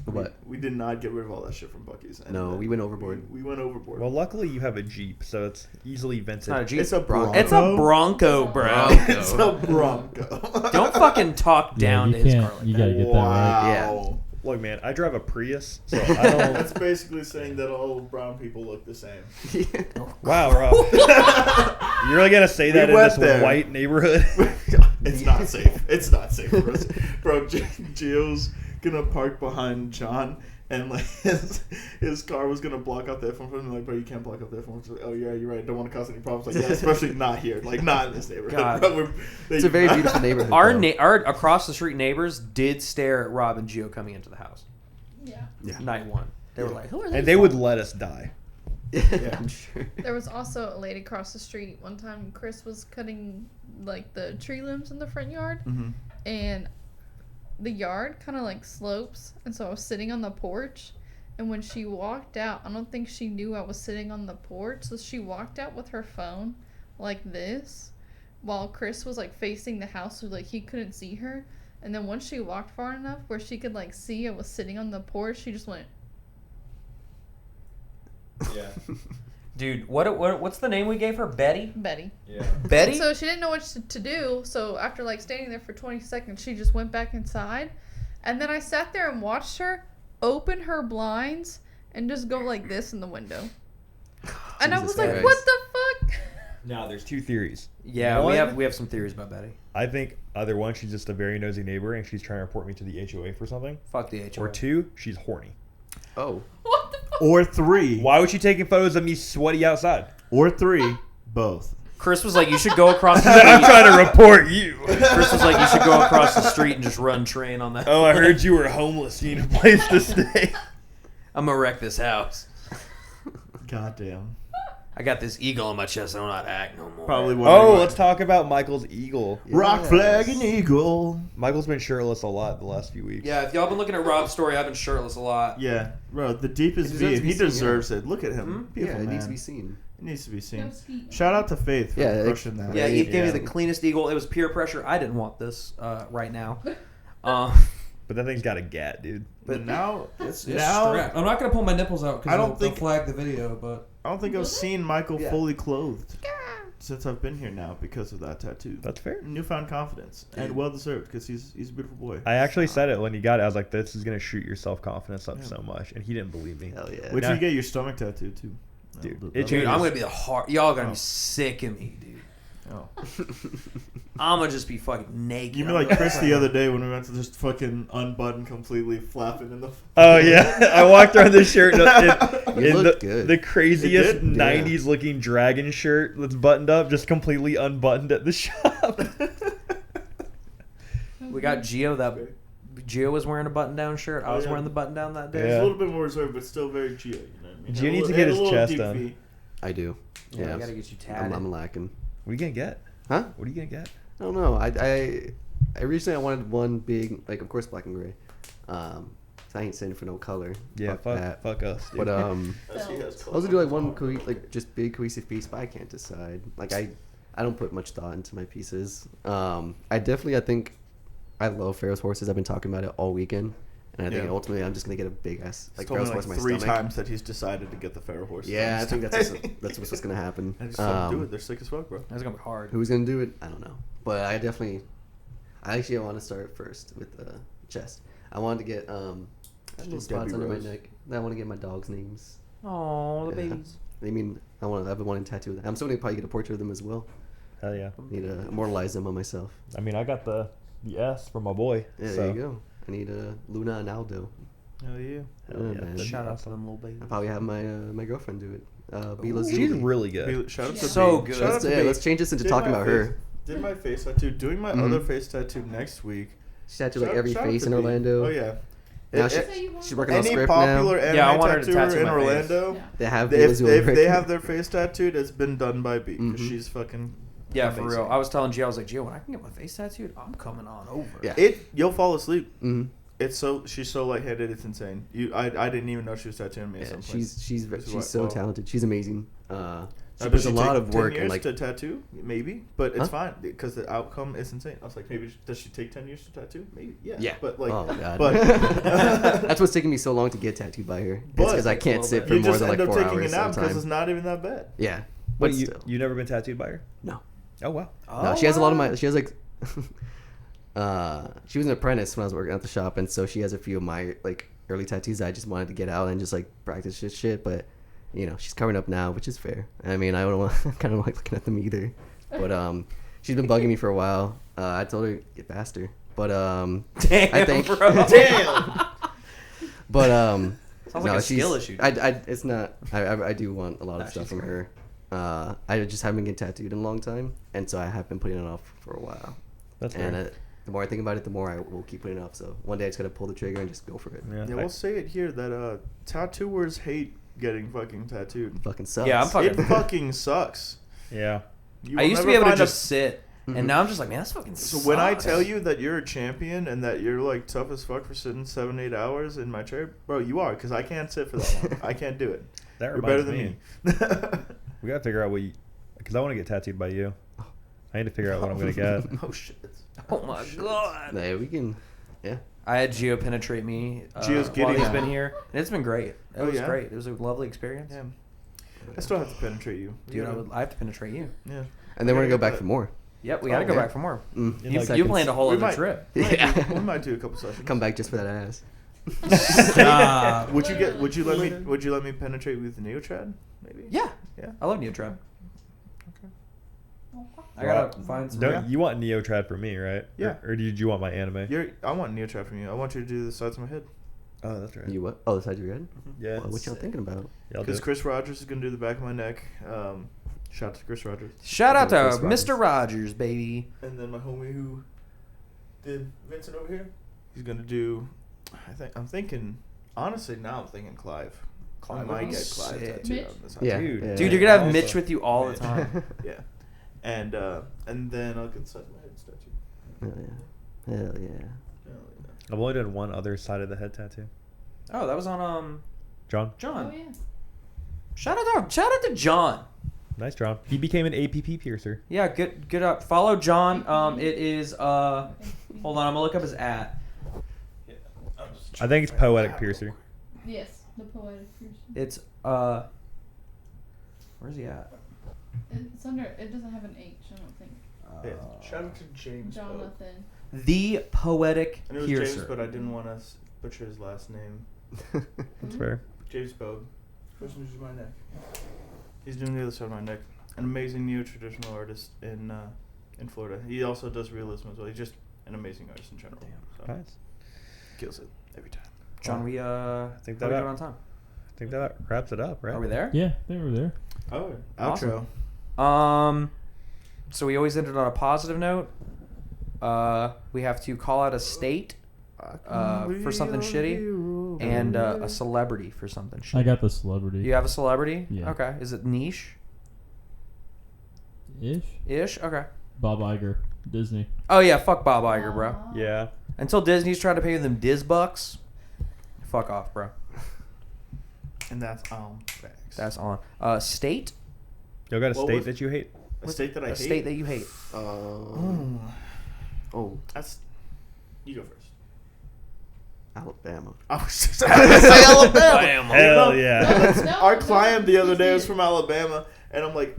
What? We did not get rid of all that shit from Buc-ee's. And No, we went overboard. We went overboard. Well, luckily you have a Jeep, so it's easily It's vented. not a Jeep. it's a Bronco. It's a Bronco, bro. It's a Bronco. Don't fucking talk down you to his can't. car like You that. gotta get that right. Wow. Look, man, I drive a Prius, so I don't. That's basically saying that all brown people look the same. Wow, Rob. You're really gonna say that We in went this there. white neighborhood? It's not safe. It's not safe for us. Bro, Gio's gonna park behind John, and like his car was gonna block out the F1 from him. Like, bro, you can't block out the F1. Like, oh yeah, you're right. Don't want to cause any problems. Like, yeah, especially not here. Like, not in this neighborhood. God. Bro, It's a very beautiful neighborhood. Our though. our across the street neighbors did stare at Rob and Gio coming into the house. Yeah. Yeah. Night one, they were like, "Who are they?" And they would let us die. Yeah. I'm sure. There was also a lady across the street. One time, Chris was cutting like the tree limbs in the front yard, Mm-hmm. and the yard kind of like slopes, and so I was sitting on the porch. And when she walked out, I don't think she knew I was sitting on the porch, so she walked out with her phone like this, while Chris was like facing the house, so like he couldn't see her. And then once she walked far enough where she could like see I was sitting on the porch, she just went. Yeah. Dude, what's the name we gave her? Betty. Betty. Yeah. Betty. So she didn't know what to do. So after like standing there for 20 seconds, she just went back inside. And then I sat there and watched her open her blinds and just go like this in the window. And I Jesus was like, Christ. what the fuck? Now, there's two theories. Yeah, One, we have some theories about Betty. I think either one, she's just a very nosy neighbor and she's trying to report me to the HOA for something. Fuck the HOA. Or two, she's horny. Oh. What the fuck? Or three. Why was she taking photos of me sweaty outside? Or three. Both. Chris was like, you should go across the I'm street. trying to report you. Chris was like, you should go across the street and just run train on that. Oh, I heard you were homeless. You need a place to stay. I'm gonna wreck this house. Goddamn. I got this eagle on my chest. I don't know how to act no more. Probably one. Oh, let's talk about Michael's eagle. Rock Yes. flag and eagle. Michael's been shirtless a lot the last few weeks. Yeah, if y'all been looking at Rob's story, I've been shirtless a lot. Yeah, bro, the deepest It deserves V, to be he seen, deserves it. Look at him. Hmm? Beautiful Yeah, it man. needs to be seen. It needs to be seen. No ski. Shout out to Faith for Yeah, like- crushing that. Yeah, Eve gave me Yeah. the cleanest eagle. It was peer pressure. I didn't want this right now. But that thing's got a gat, dude. But now, it's It's now. strapped. I'm not gonna pull my nipples out I because don't they'll think- flag the video. But I don't think I've seen Michael Yeah. fully clothed since I've been here now because of that tattoo. That's fair. Newfound confidence and well deserved because he's a beautiful boy. I actually said it when you got it. I was like, this is going to shoot your self-confidence up Yeah. so much. And he didn't believe me. Hell yeah. Wait till Nah. you get your stomach tattoo too, Dude, That'll- it that'll- dude, I'm changes. gonna be the hard. Y'all gonna Oh. be sick of me, dude. Oh. I'm gonna just be fucking naked. You mean like Chris the other day when we went to just fucking unbutton completely flapping in the. Oh, yeah. I walked around this shirt in You look the, good. the craziest It did? 90s looking dragon shirt that's buttoned up, just completely unbuttoned at the shop. We got Gio. That Gio was wearing a button-down shirt. I Oh, was yeah. wearing the button-down that day. It's Yeah. a little bit more reserved, but still very Gio. You know what I mean? Gio Had a needs to little- get had a his little chest deep done. V. I do. Yeah, Yeah. I gotta get you tatted. I'm lacking. What are you going to get? Huh? What are you going to get? I don't know. I recently I wanted one big, like, of course, black and gray. So I ain't standing for no color. Yeah, that. fuck us, dude. But As he has I was gonna do like one like just big cohesive piece, but I can't decide. Like I don't put much thought into my pieces. I think I love Pharaoh's horses. I've been talking about it all weekend, and I think Yeah. ultimately I'm just gonna get a big ass He's like told me Pharaoh's horse in like my 3 stomach. times that he's decided to get the Pharaoh horse. Yeah, I think that's what's gonna happen. I just don't do it. They're sick as fuck, bro. That's gonna be hard. Who's gonna do it? I don't know, but I actually want to start first with the chest. I wanted to get little spots Debbie under my Rose. neck. I want to get my dogs' names. Oh, the Yeah. babies. I mean, I've been wanting to tattoo them. I'm still gonna probably get a portrait of them as well. Hell yeah. Need to immortalize them on myself. I mean, I got the S for my boy. Yeah, so. there you go. I need Luna and Aldo. Hell yeah. Hell Yeah, yeah. man. That'd be Shout out to awesome. them little babies. I'll probably have my girlfriend do it. Bila She's Zuli. really good. Shout out to So B. good. Shout out to B. Let's change this into Did talking my about face- her. Did my face tattoo. Doing my Mhm. other face tattoo next week. She tattooed like Shout- every shout out face to in B. Orlando. Oh yeah. Now It- she's working on any script popular now. anime Yeah, I want her to tattooer tattoo in my face. Orlando, Yeah. They have Bila if Zuli. they have their face tattooed, it's been done by B because Mhm. she's fucking. Yeah, for amazing. real. I was telling Gio, I was like, Gio, when I can get my face tattooed, I'm coming on over. Yeah. You'll fall asleep. Mhm. She's so lightheaded, it's insane. I didn't even know she was tattooing me. At Yeah, some point. she's This is she's why- so well, talented. She's amazing. Does There's she a lot take of 10 work years and like to tattoo, maybe, but it's Huh? fine because the outcome is insane. I was like, maybe does she take 10 years to tattoo? Maybe, yeah. But like, oh my god, but that's what's taking me so long to get tattooed by her. It's But- because I can't sit for you more just than end like up 4 taking a hours nap at a because time. it's not even that bad. Yeah, What, but you still. you never been tattooed by her? No. Oh wow. No, she has a lot of my. She has like. She was an apprentice when I was working at the shop, and so she has a few of my like early tattoos. I just wanted to get out and just like practice this shit, but you know she's covering up now, which is fair. I mean, I don't want kind of like looking at them either, but she's been bugging me for a while. I told her get faster, but Damn, I think bro. Damn. but Sounds like no, a she's- skill issue. it's not. I do want a lot Nah, of stuff she's from great. her. I just haven't been tattooed in a long time, and so I have been putting it off for a while. That's And fair. the more I think about it, the more I will keep putting it off. So one day I just gotta pull the trigger and just go for it. Yeah. Yeah, we'll say it here that tattooers hate getting fucking tattooed. Fucking sucks. Yeah, I'm fucking. It fucking sucks. Yeah. You I will used to never be able to find a- just sit, Mhm. and now I'm just like, man, that's fucking. So when I sucks. tell you that you're a champion and that you're like tough as fuck for sitting 7-8 hours in my chair, bro, you are because I can't sit for that long. I can't do it. That You're reminds better than me. me. We gotta figure out what you, because I want to get tattooed by you. I need to figure out what I'm gonna get. Oh shit. oh my god, Yeah, we can. Yeah. I had Gio penetrate me Gio's while giddy he's now. been here, and it's been great. It Oh, was yeah? great. It was a lovely experience. Damn. I still have to penetrate you. Dude, I have to penetrate you. Yeah. And then we're gonna go Okay, back but- for more. Yep, we gotta Oh, go yeah. back for more. Mm. In You, like you seconds. planned a whole We other might- trip. Yeah. We might do a couple sessions. Come back just for that ass. Stop. Would you let me penetrate with Neotrad? Maybe. Yeah, Yeah. I love Neotrad. Okay. I gotta find some. Don't you want Neotrad for me, right? Yeah. Or did you want my anime? I want Neotrad from you. I want you to do the sides of my head. Oh, that's right. You what? Oh, the side of your head? Yeah. What y'all thinking about? Yeah, I'll do Because it. Chris Rogers is gonna do the back of my neck. Shout out to Chris Rogers. Shout out to Chris Rogers. Mr. Rogers, baby. And then my homie who did Vincent over here, he's gonna do. I'm thinking. Honestly, now I'm thinking Clive. I might get Clive Sick. tattooed Mitch? on this. Yeah. Dude. yeah. Dude, you're gonna have Also- Mitch with you all the time. Yeah. And then I'll get side of my head tattooed. Hell yeah. Hell yeah. I've only done one other side of the head tattoo. Oh, that was on John. John. Oh yeah. Shout out to John. Nice, John. He became an APP piercer. Yeah, good up. Follow John. It is hold on, I'm gonna look up his at. I think it's Poetic Piercer. Yes, the poetic person. It's where's he at? It's under. It doesn't have an H. I don't think. Yeah. Shout out to James. Pope. Jonathan. The Poetic I knew it was Piercer. James, but I didn't want to butcher his last name. That's fair. James Pogue. First one is my neck. He's doing the other side of my neck. An amazing neo-traditional artist in Florida. He also does realism as well. He's just an amazing artist in general. So Nice. kills it every time. John, we think how we that doing on time? I think that wraps it up, right? Are we there? Yeah, they were there. Oh, Awesome. outro. So we always ended on a positive note. We have to call out a state for something shitty and a celebrity for something shitty. I got the celebrity. You have a celebrity? Yeah. Okay. Is it niche? Ish. Okay. Bob Iger, Disney. Oh yeah, fuck Bob Iger, bro. Yeah. Until Disney's trying to pay them Diz bucks, fuck off, bro. And that's facts. That's on. State? You got a What state was- that you hate? a state that I A hate. state that you hate. Oh, That's. You go first. Alabama. I was just about to say Alabama. Hell yeah. No, Our no, client the other please day do. was from Alabama, and I'm like,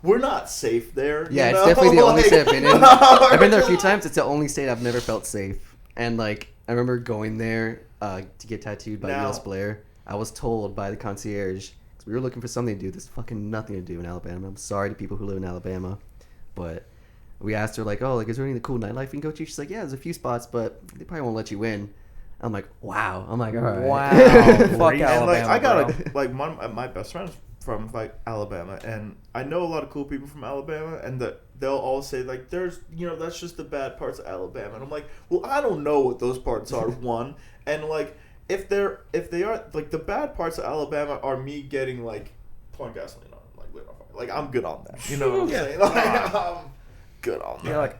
we're not safe there. Yeah, you it's know? definitely the only Like- state I've been in. I've been there a few times. It's the only state I've never felt safe. And like, I remember going there to get tattooed by Now- Niels Blair. I was told by the concierge, because we were looking for something to do. There's fucking nothing to do in Alabama. I'm sorry to people who live in Alabama, but we asked her like, oh, like, is there any cool nightlife you can go to? She's like, yeah, there's a few spots, but they probably won't let you in. I'm like, wow. I'm like, all right. Wow. Fuck And Alabama, like, I got bro. like my best friend's from like Alabama, and I know a lot of cool people from Alabama, and that they'll all say like, there's, that's just the bad parts of Alabama, and I'm like, well, I don't know what those parts are. One, and like, if they are like, the bad parts of Alabama are me getting like pouring gasoline on, like lit on fire. Like, I'm good on that. You know what I'm saying? Like, I'm good on that. You're like,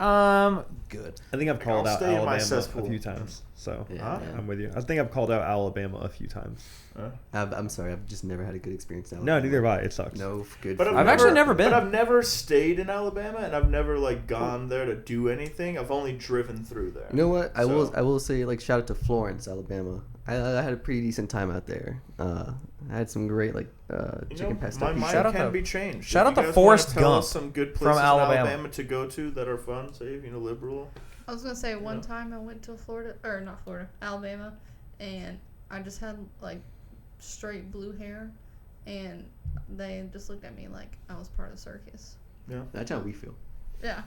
good. I think I've called I'll out stay in my Alabama a cesspool. few times. So Yeah. I'm with you. I think I've called out Alabama a few times. I'm sorry. I've just never had a good experience in No, Alabama. neither have I. It sucks. No good. But food. I've actually never been. But I've never stayed in Alabama, and I've never like gone there to do anything. I've only driven through there. You know what? I So- will say, like, shout out to Florence, Alabama. I had a pretty decent time out there. I had some great chicken pesto. my mind Shout out can to- be changed. shout If out to you guys Forrest wanna tell Gump us some good from places in Alabama. Alabama to go to that are fun, safe, liberal. I was gonna say one Yeah. time I went to Alabama, and I just had like straight blue hair, and they just looked at me like I was part of the circus. Yeah. That's how we feel. Yeah.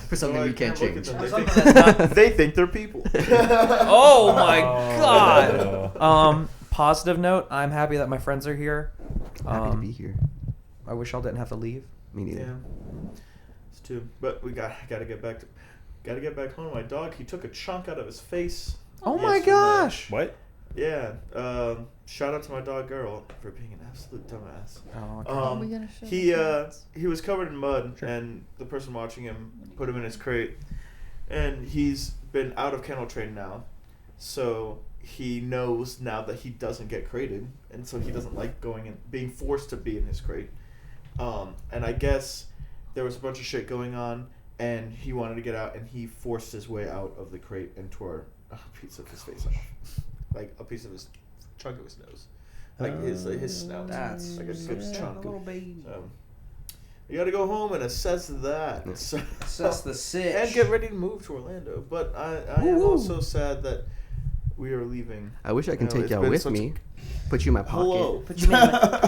For something I we can't look at change. them. Something that's not- They think they're people. Oh my god. Positive note. I'm happy that my friends are here. Happy to be here. I wish y'all didn't have to leave. Me neither. Yeah. It's too. But we gotta get back home. My dog, he took a chunk out of his face. Oh my yesterday. gosh. What? Yeah. Shout out to my dog girl for being an absolute dumbass. Oh, okay. Are we gonna show He the cats? he was covered in mud, Sure. and the person watching him put him in his crate, and he's been out of kennel train now, so he knows now that he doesn't get crated, and so he doesn't like going and being forced to be in his crate. And I guess there was a bunch of shit going on, and he wanted to get out, and he forced his way out of the crate and tore a piece of his face off, like a piece of his chunk of his nose, like his snout. That's like a good sad chunk. little baby. So you got to go home and assess that. So- Assess the sitch. and get ready to move to Orlando. But I am Woo-hoo. also sad that we are leaving. I wish I can No, take it's y'all been with such- me. Put you in my pocket. Hello. Put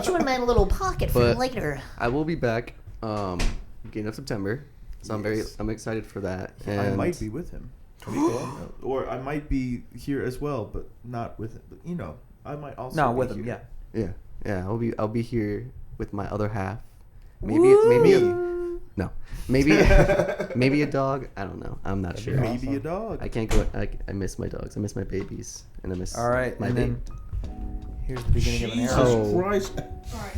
you in my little pocket for But- later. I will be back beginning of September. So I'm excited for that. And I might be with him. Or I might be here as well, but not with him. But, I might also No, be with him, here. yeah. Yeah. I'll be here with my other half. Maybe maybe a dog. I don't know. I'm not sure. Maybe a dog. I can't go. I miss my dogs. I miss my babies, and I miss. All right, my and baby. then here's the beginning of an Jesus arrow. Oh. Christ. Sorry.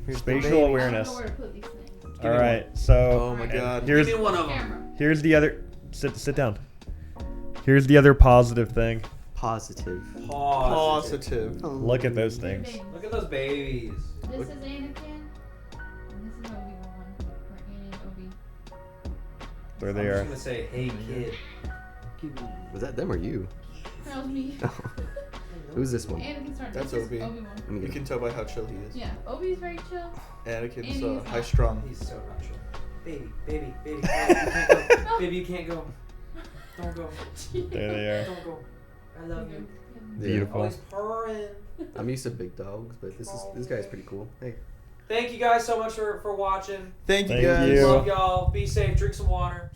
Here's the Spatial baby. I don't awareness. know where to put these things. All right, so Oh my and God. here's Give me one of them. Camera. here's the other. Sit down. Here's the other positive thing. Positive. Positive. Oh. Look at those things. Look at those babies. This is Anakin. And this is Obi-Wan. Or Annie and Obi. There they I'm are. just gonna say, hey kid. Was that them or you? That was me. Who's this one? Anakin's starting. That's This is Obi. Obi-Wan. Let me You get can tell by how chill he is. Yeah, Obi's very chill. Anakin's Andy's not. high strung. He's so not chill. Baby, baby, baby, you can't go. Baby, you can't go. Don't go. There they are. Don't go. I love you. Beautiful. Always purring. I'm used to big dogs, but this guy's pretty cool. Hey. Thank you guys so much for watching. Thank you Thank guys. you. Love y'all. Be safe. Drink some water.